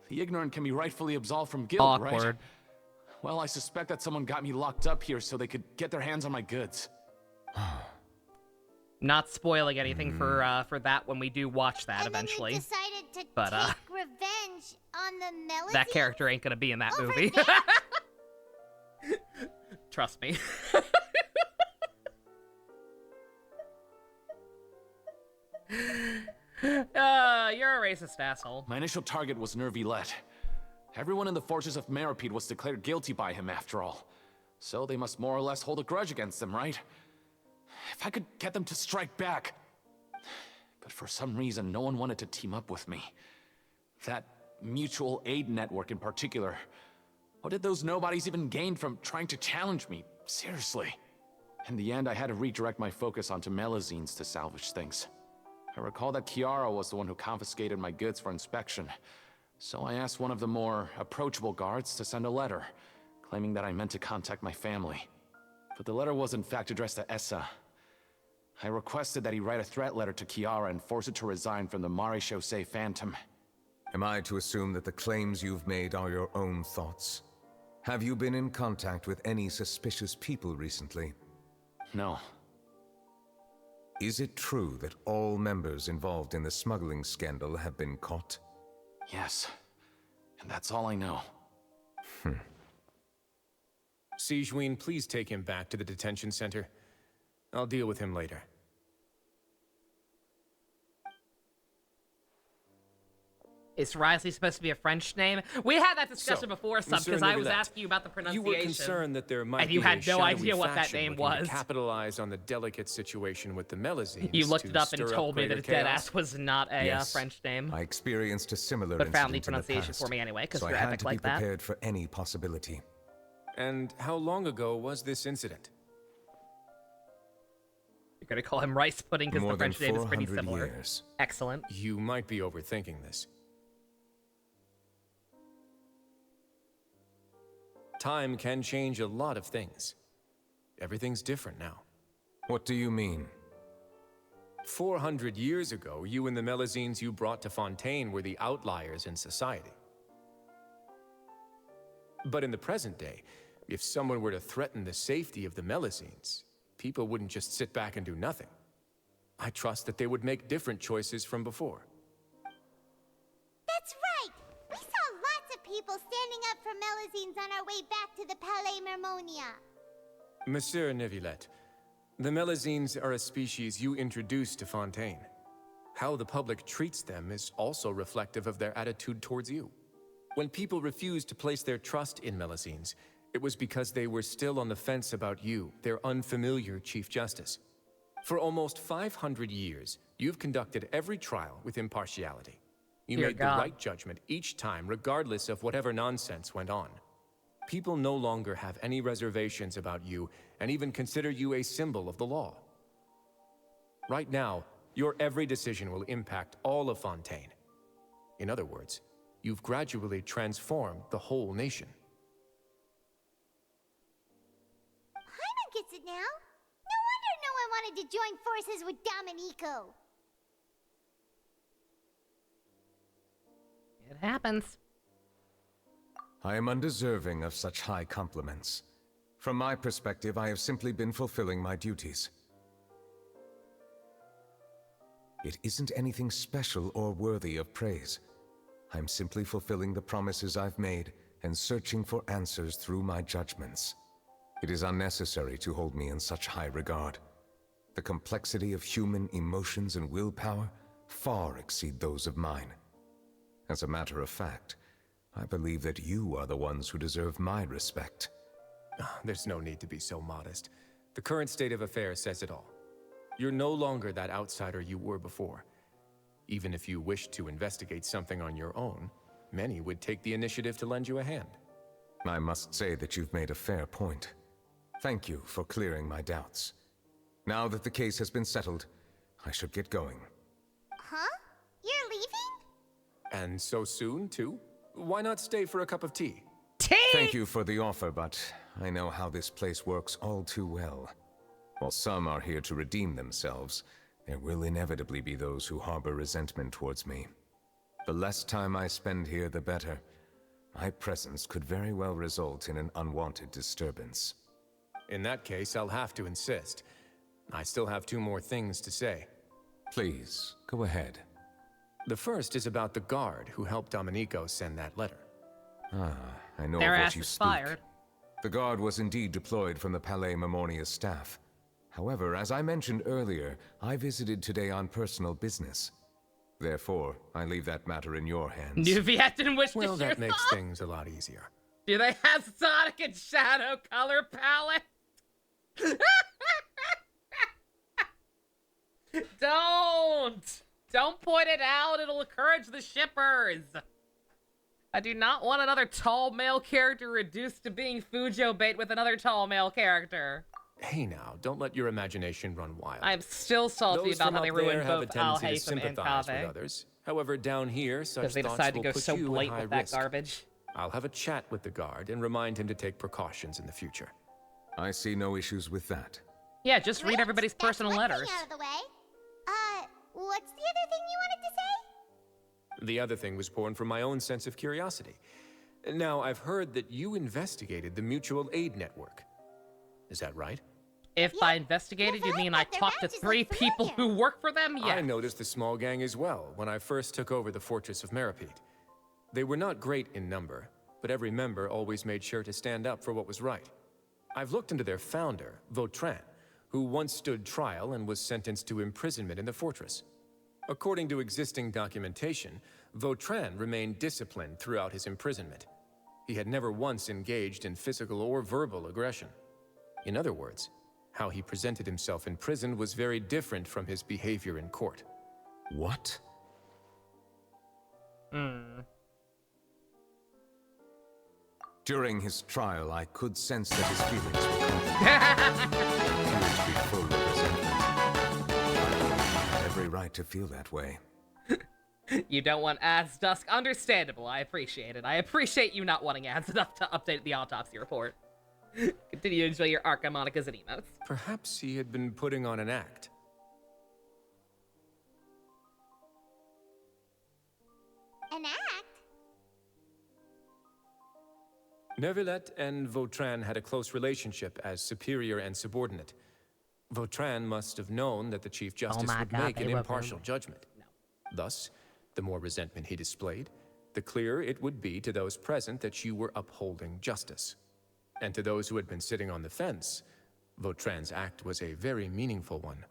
The ignorant can be rightfully absolved from guilt, Awkward. right? Well, I suspect that someone got me locked up here so they could get their hands on my goods. Not spoiling anything for that when we do watch that eventually. Decided to But take revenge on the Melusine? that character ain't gonna be in that movie. Trust me. You're a racist asshole. My initial target was Neuvillette. Everyone in the Fortress of Meripede was declared guilty by him after all. So they must more or less hold a grudge against him, right? If I could get them to strike back. But for some reason, no one wanted to team up with me. That mutual aid network in particular. What did those nobodies even gain from trying to challenge me? Seriously. In the end, I had to redirect my focus onto Melusines to salvage things. I recall that Kiara was the one who confiscated my goods for inspection. So I asked one of the more approachable guards to send a letter, claiming that I meant to contact my family. But the letter was in fact addressed to Essa. I requested that he write a threat letter to Kiara and force her to resign from the Marechaussee Phantom. Am I to assume that the claims you've made are your own thoughts? Have you been in contact with any suspicious people recently? No. Is it true that all members involved in the smuggling scandal have been caught? Yes. And that's all I know. Sigewinne, please take him back to the detention center. I'll deal with him later. Is Risley supposed to be a French name? We had that discussion before, Sub, because I was asking you about the pronunciation. You were concerned that there might and you be had a no shadowy idea what that faction name looking to was. capitalize on the delicate situation with the Melusines. You looked to it up and stir told me greater that chaos. deadass was not a Yes. French name. I experienced a similar But found the incident in the pronunciation past, for me anyway, 'cause so you're I had epic to like be that. prepared for any possibility. And how long ago was this incident? You're gonna call him rice pudding because More the than French name is pretty 400 similar. years. Excellent. You might be overthinking this. Time can change a lot of things. Everything's different now. What do you mean? 400 years ago, you and the Melusines you brought to Fontaine were the outliers in society. But in the present day, if someone were to threaten the safety of the Melusines, people wouldn't just sit back and do nothing. I trust that they would make different choices from before. That's right! We saw lots of people standing up for Melusines on our way back to the Palais Mermonia. Monsieur Neuvillette, the Melusines are a species you introduced to Fontaine. How the public treats them is also reflective of their attitude towards you. When people refused to place their trust in Melusines, it was because they were still on the fence about you, their unfamiliar Chief Justice. For almost 500 years, you've conducted every trial with impartiality. You Dear made God. the right judgment each time, regardless of whatever nonsense went on. People no longer have any reservations about you, and even consider you a symbol of the law. Right now, your every decision will impact all of Fontaine. In other words, you've gradually transformed the whole nation. Paimon gets it now. No wonder no one wanted to join forces with Dominico. It happens. I am undeserving of such high compliments. From my perspective, I have simply been fulfilling my duties. It isn't anything special or worthy of praise. I'm simply fulfilling the promises I've made and searching for answers through my judgments. It is unnecessary to hold me in such high regard. The complexity of human emotions and willpower far exceed those of mine. As a matter of fact, I believe that you are the ones who deserve my respect. There's no need to be so modest. The current state of affairs says it all. You're no longer that outsider you were before. Even if you wished to investigate something on your own, many would take the initiative to lend you a hand. I must say that you've made a fair point. Thank you for clearing my doubts. Now that the case has been settled, I should get going. Huh? You're leaving? And so soon, too? Why not stay for a cup of tea? Tea? Thank you for the offer, but I know how this place works all too well. While some are here to redeem themselves, there will inevitably be those who harbor resentment towards me. The less time I spend here, the better. My presence could very well result in an unwanted disturbance. In that case, I'll have to insist. I still have 2 more things to say. Please, go ahead. The first is about the guard who helped Dominico send that letter. I know Their of ass what you is speak. fired. The guard was indeed deployed from the Palais Memoria's staff. However, as I mentioned earlier, I visited today on personal business. Therefore, I leave that matter in your hands. Neuvillette didn't wish Well, to that shoot makes off. things a lot easier. Do they have Sonic and Shadow color palette? Don't point it out. It'll encourage the shippers. I do not want another tall male character reduced to being Fujo bait with another tall male character. Hey now, don't let your imagination run wild. I'm still salty Those about from how they up there ruined have a both Al tendency to Haytham and sympathize with Kaveh. others. However, down here, such Because they thoughts decided to will go put so you at blatant high with that risk. garbage. I'll have a chat with the guard and remind him to take precautions in the future. I see no issues with that. Yeah, just read everybody's personal letters. Out of the way. What's the other thing you wanted to say? The other thing was born from my own sense of curiosity. Now, I've heard that you investigated the mutual aid network. Is that right? If by investigated, you mean I talked to 3 people who work for them? Yeah. I noticed the small gang as well when I first took over the Fortress of Maripede. They were not great in number, but every member always made sure to stand up for what was right. I've looked into their founder, Vautrin, who once stood trial and was sentenced to imprisonment in the fortress. According to existing documentation, Vautrin remained disciplined throughout his imprisonment. He had never once engaged in physical or verbal aggression. In other words, how he presented himself in prison was very different from his behavior in court. What? During his trial, I could sense that his feelings were complicated. He appeared to be full of resentment. I had every right to feel that way. You don't want Ads Dusk. Understandable. I appreciate it. I appreciate you not wanting Ads enough to update the autopsy report. Continue to enjoy your arc monicas and emotes. Perhaps he had been putting on an act. An act? Neuvillette and Vautrin had a close relationship as superior and subordinate. Vautrin must have known that the Chief Justice would make an impartial judgment. Thus, the more resentment he displayed, the clearer it would be to those present that you were upholding justice. And to those who had been sitting on the fence, Vautrin's act was a very meaningful one.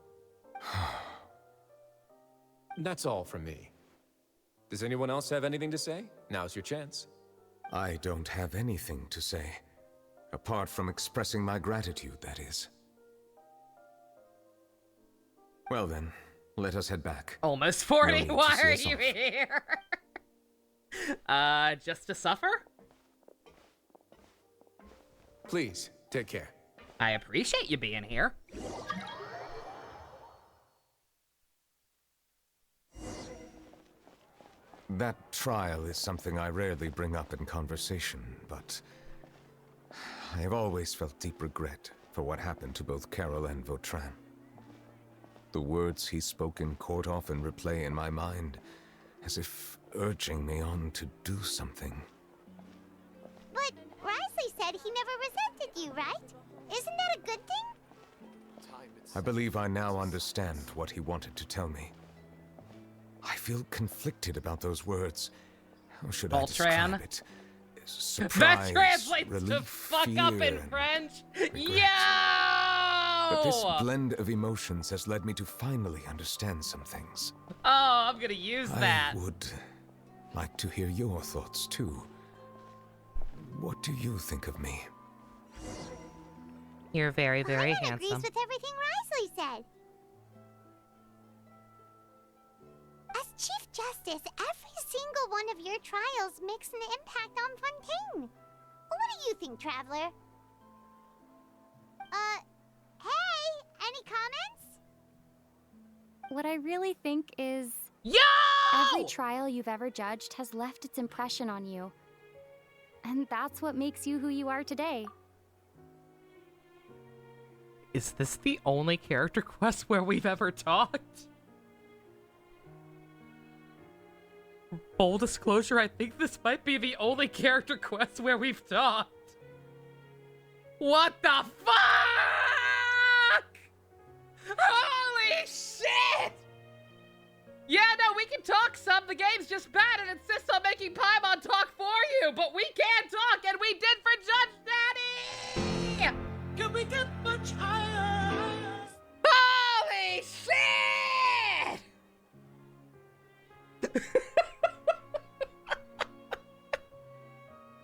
That's all from me. Does anyone else have anything to say? Now's your chance. I don't have anything to say. Apart from expressing my gratitude, that is. Well then, let us head back. Almost 40? No need to Why see are us you off. here? Just to suffer? Please, take care. I appreciate you being here. That trial is something I rarely bring up in conversation, but I have always felt deep regret for what happened to both Carol and Vautrin. The words he spoke in court often replay in my mind, as if urging me on to do something. But Risley said he never resented you, right? Isn't that a good thing? I believe I now understand what he wanted to tell me. I feel conflicted about those words. How should I describe it? Surprise, That translates relief, to fuck fear, up in and French. regret. Yo! But this blend of emotions has led me to finally understand some things. Oh, I'm gonna use that. I would like to hear your thoughts too. What do you think of me? You're very, very Paimon agrees handsome. with everything Risley said. As Chief Justice, every single one of your trials makes an impact on Fontaine. What do you think, Traveler? Hey, any comments? What I really think is... Yo! Every trial you've ever judged has left its impression on you. And that's what makes you who you are today. Is this the only character quest where we've ever talked? Full disclosure, I think this might be the only character quest where we've talked. What the fuck? Holy shit! Yeah, no, we can talk some. The game's just bad and insists on making Paimon talk for you, but we can talk, and we did for Judge Daddy! Can we get much higher? Holy shit!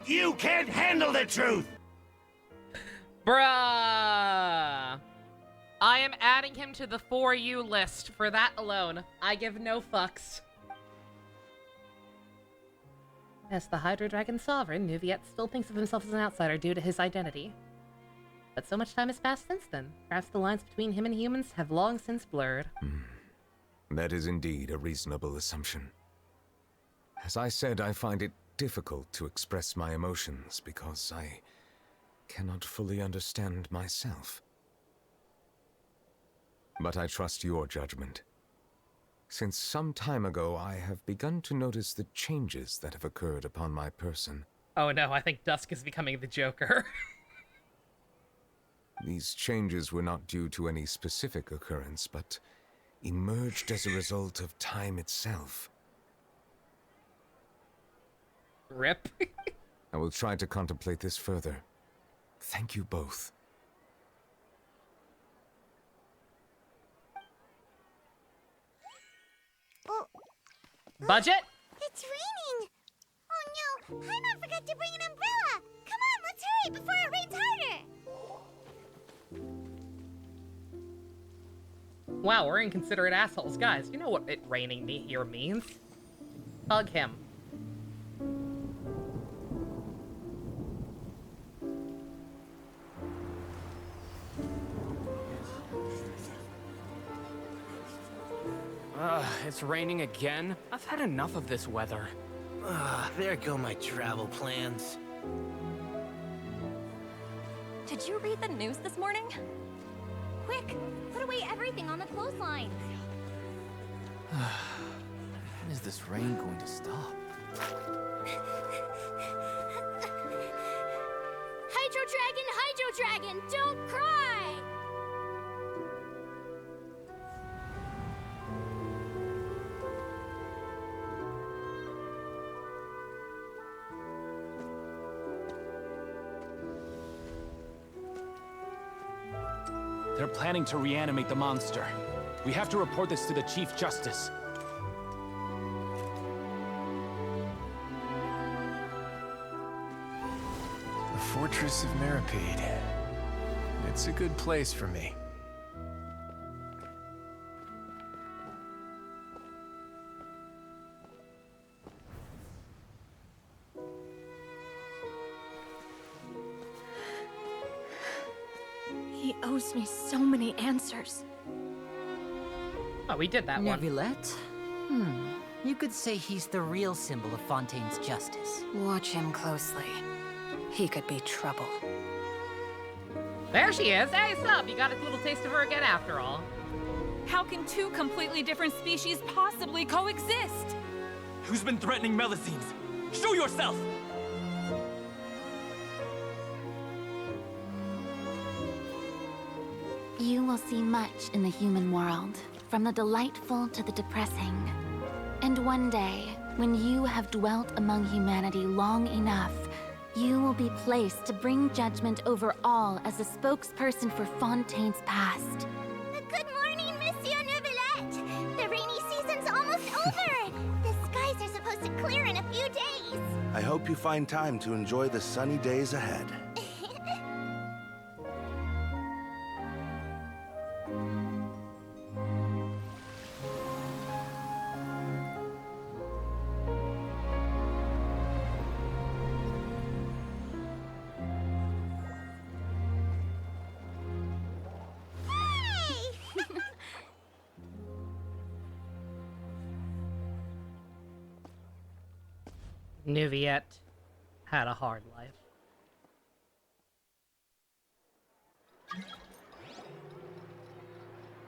You can't handle the truth! Bruh. I am adding him to the For You list for that alone. I give no fucks. As the Hydro Dragon Sovereign, Neuvillette still thinks of himself as an outsider due to his identity. But so much time has passed since then. Perhaps the lines between him and humans have long since blurred. That is indeed a reasonable assumption. As I said, I find it difficult to express my emotions because I cannot fully understand myself. But I trust your judgment. Since some time ago, I have begun to notice the changes that have occurred upon my person. Oh no, I think Dusk is becoming the Joker. These changes were not due to any specific occurrence, but emerged as a result of time itself. Rip. I will try to contemplate this further. Thank you both. Oh. Budget? It's raining! Oh no, Paimon forgot to bring an umbrella! Come on, let's hurry before it rains harder! Wow, we're inconsiderate assholes. Guys, you know what it raining me here means? Hug him. It's raining again? I've had enough of this weather. There go my travel plans. Did you read the news this morning? Quick, put away everything on the clothesline. When is this rain going to stop? Hydro Dragon, don't cry! They're planning to reanimate the monster. We have to report this to the Chief Justice. The Fortress of Maripede. It's a good place for me. He owes me so many answers. Oh, we did that one. Neuvillette? You could say he's the real symbol of Fontaine's justice. Watch him closely. He could be trouble. There she is. Hey, sup? You got a little taste of her again after all. How can two completely different species possibly coexist? Who's been threatening Melusines? Show yourself! You will see much in the human world, from the delightful to the depressing. And one day, when you have dwelt among humanity long enough, you will be placed to bring judgment over all as a spokesperson for Fontaine's past. Good morning, Monsieur Neuvillette! The rainy season's almost over! The skies are supposed to clear in a few days! I hope you find time to enjoy the sunny days ahead. Neuvillette had a hard life.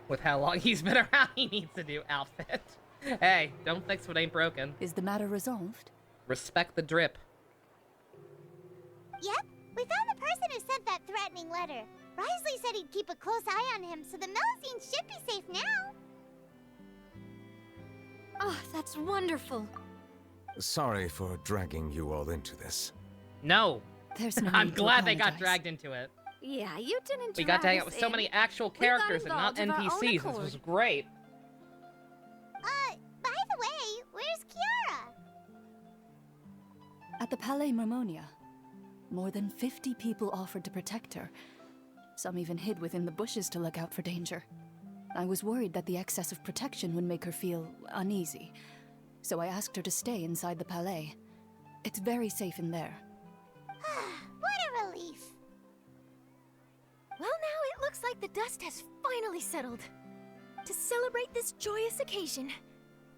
With how long he's been around, he needs a new outfit. Hey, don't fix what ain't broken. Is the matter resolved? Respect the drip. Yep, we found the person who sent that threatening letter. Risley said he'd keep a close eye on him, so the Melusines should be safe now. Oh, that's wonderful. Sorry for dragging you all into this. No. There's no I'm need to glad they got apologize. dragged into it. Yeah, you didn't. We got to hang drag out with us so in. many actual We got characters and not involved of our own NPCs. This accord. was great. By the way, where's Kiara? At the Palais Mermonia. More than 50 people offered to protect her. Some even hid within the bushes to look out for danger. I was worried that the excess of protection would make her feel uneasy. So I asked her to stay inside the Palais. It's very safe in there. What a relief. Well, now it looks like the dust has finally settled. To celebrate this joyous occasion,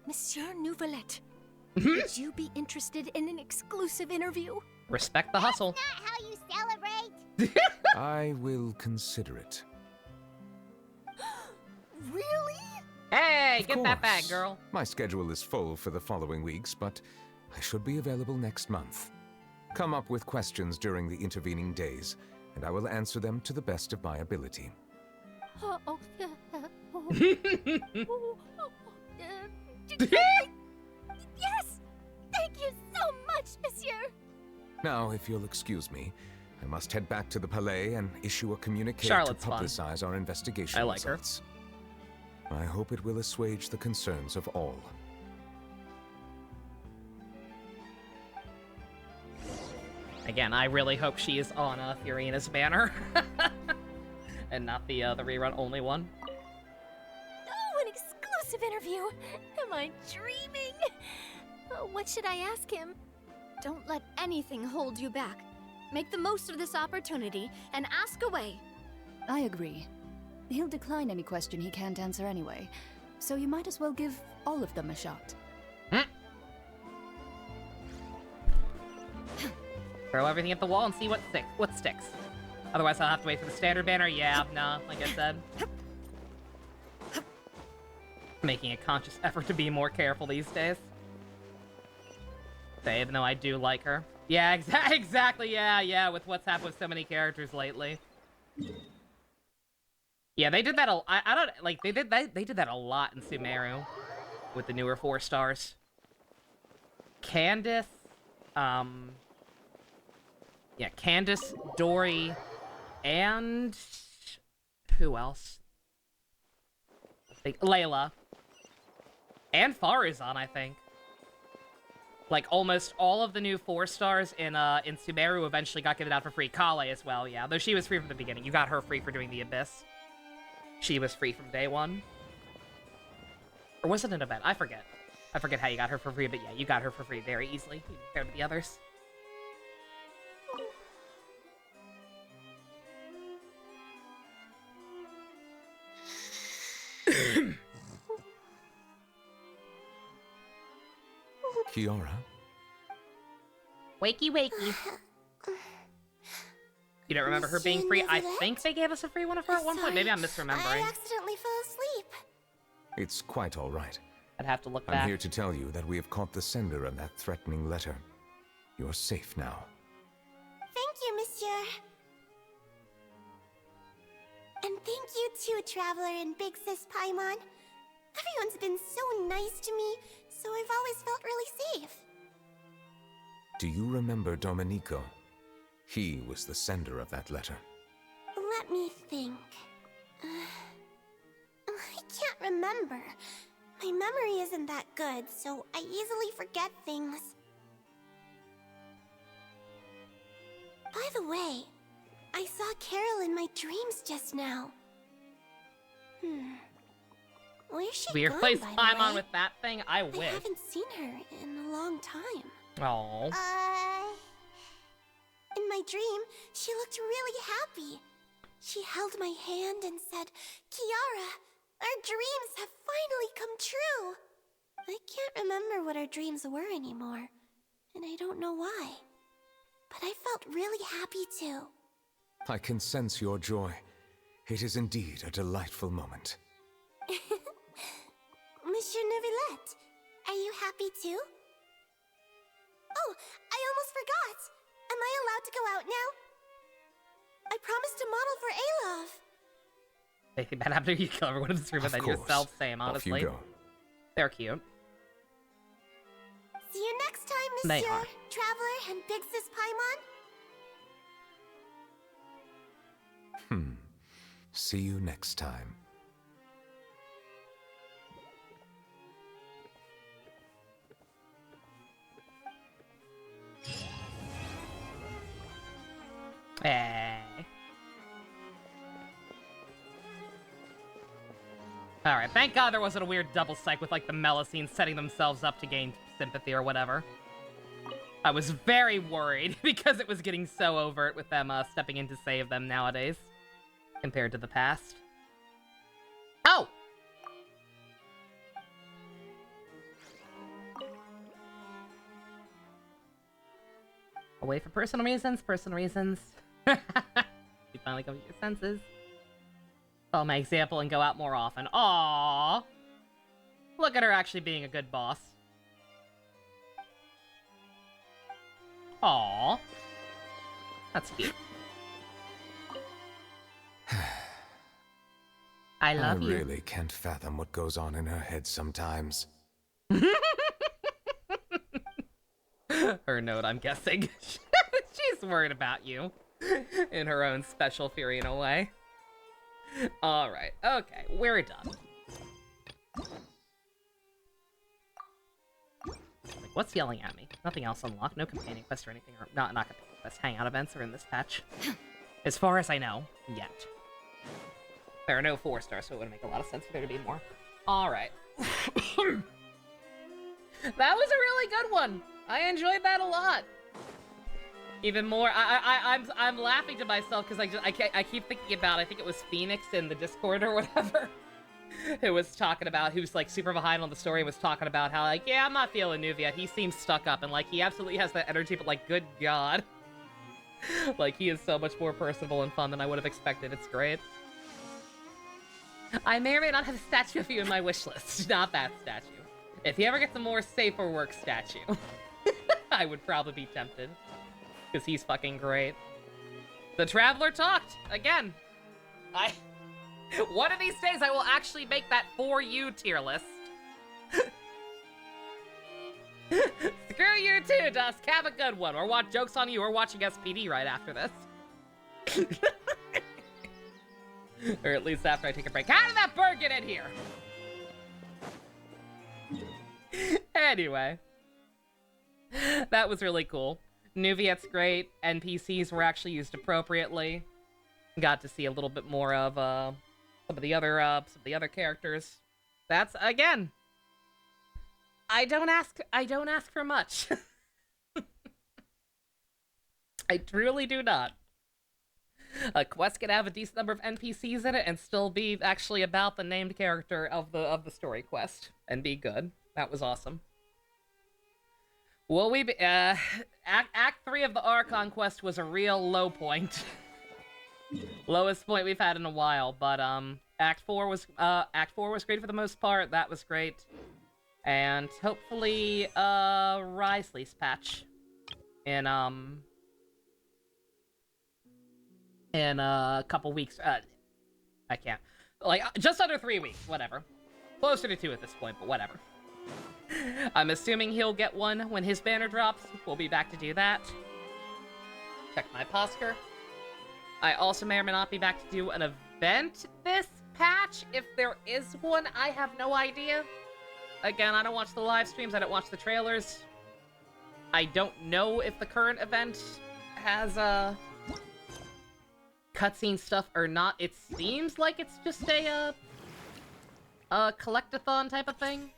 Monsieur Neuvillette, would you be interested in an exclusive interview? Respect the hustle. Not how you celebrate. I will consider it. Really? Hey, Of get that back, course. girl. My schedule is full for the following weeks, but I should be available next month. Come up with questions during the intervening days, and I will answer them to the best of my ability. Yes! Thank you so much, Monsieur! Now, if you'll excuse me, I must head back to the Palais and issue a communique Charlotte's to fun. publicize our investigation I like her. results. I hope it will assuage the concerns of all. Again, I really hope she is on Furina's banner. And not the rerun only one. Oh, an exclusive interview! Am I dreaming? What should I ask him? Don't let anything hold you back. Make the most of this opportunity and ask away. I agree. He'll decline any question he can't answer anyway, so you might as well give all of them a shot. Throw everything at the wall and see what sticks. Otherwise, I'll have to wait for the standard banner. Yeah, nah, like I said. Making a conscious effort to be more careful these days. So, even though I do like her. Yeah, exactly, yeah, with what's happened with so many characters lately. Yeah, they did that I don't, like, they did that a lot in Sumeru. With the newer 4 stars. Candace, yeah, Candace, Dory, and who else? I think Layla. And Faruzan, I think. Like, almost all of the new 4 stars in Sumeru eventually got given out for free. Kale as well, yeah. Though she was free from the beginning. You got her free for doing the Abyss. She was free from day 1. Or was it an event? I forget. I forget how you got her for free, but yeah, you got her for free very easily compared to the others. Kiara? Wakey, wakey. You don't remember her being free? I think they gave us a free one of her at one point. Maybe I'm misremembering. I accidentally fell asleep. It's quite all right. I'd have to look I'm back. here to tell you that we have caught the sender of that threatening letter. You're safe now. Thank you, Monsieur. And thank you too, Traveler and Big Sis Paimon. Everyone's been so nice to me, so I've always felt really safe. Do you remember Domenico? He was the sender of that letter. Let me think. I can't remember. My memory isn't that good, so I easily forget things. By the way, I saw Carol in my dreams just now. Where's she Weird gone, place by the time on way? with that thing. I wish. I haven't seen her in a long time. Oh. In my dream, she looked really happy. She held my hand and said, "Kiara, our dreams have finally come true." I can't remember what our dreams were anymore, and I don't know why. But I felt really happy too. I can sense your joy. It is indeed a delightful moment. Monsieur Neuvillette, are you happy too? Oh, I almost forgot. Am I allowed to go out now? I promised to model for Alov. They think that after you kill everyone in this room and then course. yourself, same, honestly. Off you go. They're cute. See you next time, They Monsieur, are. Traveler, and Big Sis Paimon. See you next time. Hey. Alright, thank God there wasn't a weird double psych with like the Melusine setting themselves up to gain sympathy or whatever. I was very worried because it was getting so overt with them stepping in to save them nowadays compared to the past. Oh! Away for personal reasons, You finally come to your senses. Follow my example and go out more often. Aww! Look at her actually being a good boss. Aww. That's cute. I love you. I really can't fathom what goes on in her head sometimes. Her note, I'm guessing. She's worried about you. In her own special fury in a way. Alright, okay, we're done. Like, what's yelling at me? Nothing else unlocked, no companion quest or anything, or not companion quest, hangout events are in this patch. As far as I know, yet. There are no 4-stars, so it would make a lot of sense for there to be more. Alright. That was a really good one! I enjoyed that a lot! Even more, I'm laughing to myself because I keep thinking about, I think it was Phoenix in the Discord or whatever, who was talking about, who's like super behind on the story, was talking about how like, yeah, I'm not feeling Neuvillette, he seems stuck up, and like, he absolutely has that energy, but like, good god. Like, he is so much more personable and fun than I would have expected, it's great. I may or may not have a statue of you in my wish list, not that statue. If he ever gets a more safer work statue, I would probably be tempted. Because he's fucking great. The Traveler talked! Again! One of these days I will actually make that for you tier list. Screw you too, Dusk! Have a good one! Or watch Jokes on You or watching SPD right after this. Or at least after I take a break. How did that bird get in here? Anyway. That was really cool. Neuvillette's great. NPCs were actually used appropriately. Got to see a little bit more of some of the other characters. That's again. I don't ask for much. I truly do not. A quest could have a decent number of NPCs in it and still be actually about the named character of the story quest and be good. That was awesome. Will we be, Act 3 of the Archon quest was a real low point. Lowest point we've had in a while, but, Act 4 was great for the most part. That was great. And hopefully, Risley's patch in a couple weeks. I can't. Like, just under 3 weeks, whatever. Closer to 2 at this point, but whatever. I'm assuming he'll get one when his banner drops. We'll be back to do that. Check my posture. I also may or may not be back to do an event this patch. If there is one, I have no idea. Again, I don't watch the live streams. I don't watch the trailers. I don't know if the current event has, cutscene stuff or not. It seems like it's just a collectathon type of thing.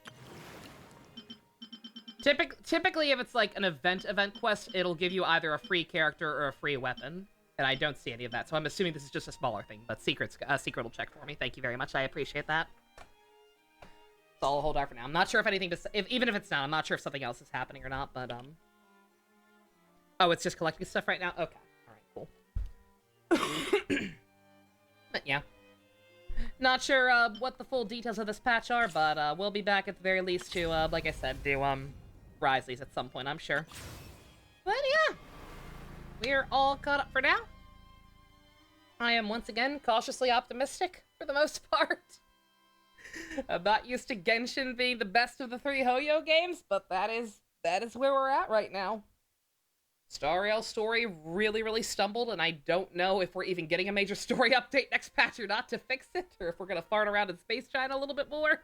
Typically, if it's like an event quest, it'll give you either a free character or a free weapon, and I don't see any of that, so I'm assuming this is just a smaller thing, but Secret will check for me. Thank you very much, I appreciate that. So I'll hold out for now. I'm not sure if anything even if it's not, I'm not sure if something else is happening or not, but, oh, it's just collecting stuff right now? Okay. Alright, cool. But yeah. Not sure, what the full details of this patch are, but, we'll be back at the very least to, like I said, do, Risley's at some point, I'm sure. But yeah, we're all caught up for now. I am once again cautiously optimistic for the most part. I'm not used to Genshin being the best of the 3 Hoyo games, but that is where we're at right now. Star Rail story really stumbled, and I don't know if we're even getting a major story update next patch or not to fix it, or if we're gonna fart around in Space China a little bit more.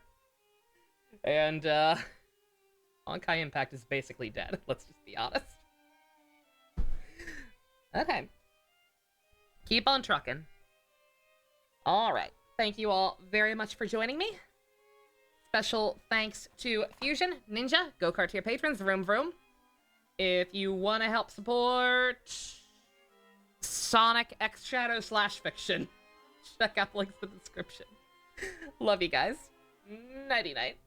And, Honkai Impact is basically dead, let's just be honest. Okay. Keep on trucking. Alright, thank you all very much for joining me. Special thanks to Fusion, Ninja, Go-Kart tier patrons, Vroom Vroom. If you want to help support Sonic X Shadow / Fiction, check out links in the description. Love you guys. Nighty-night.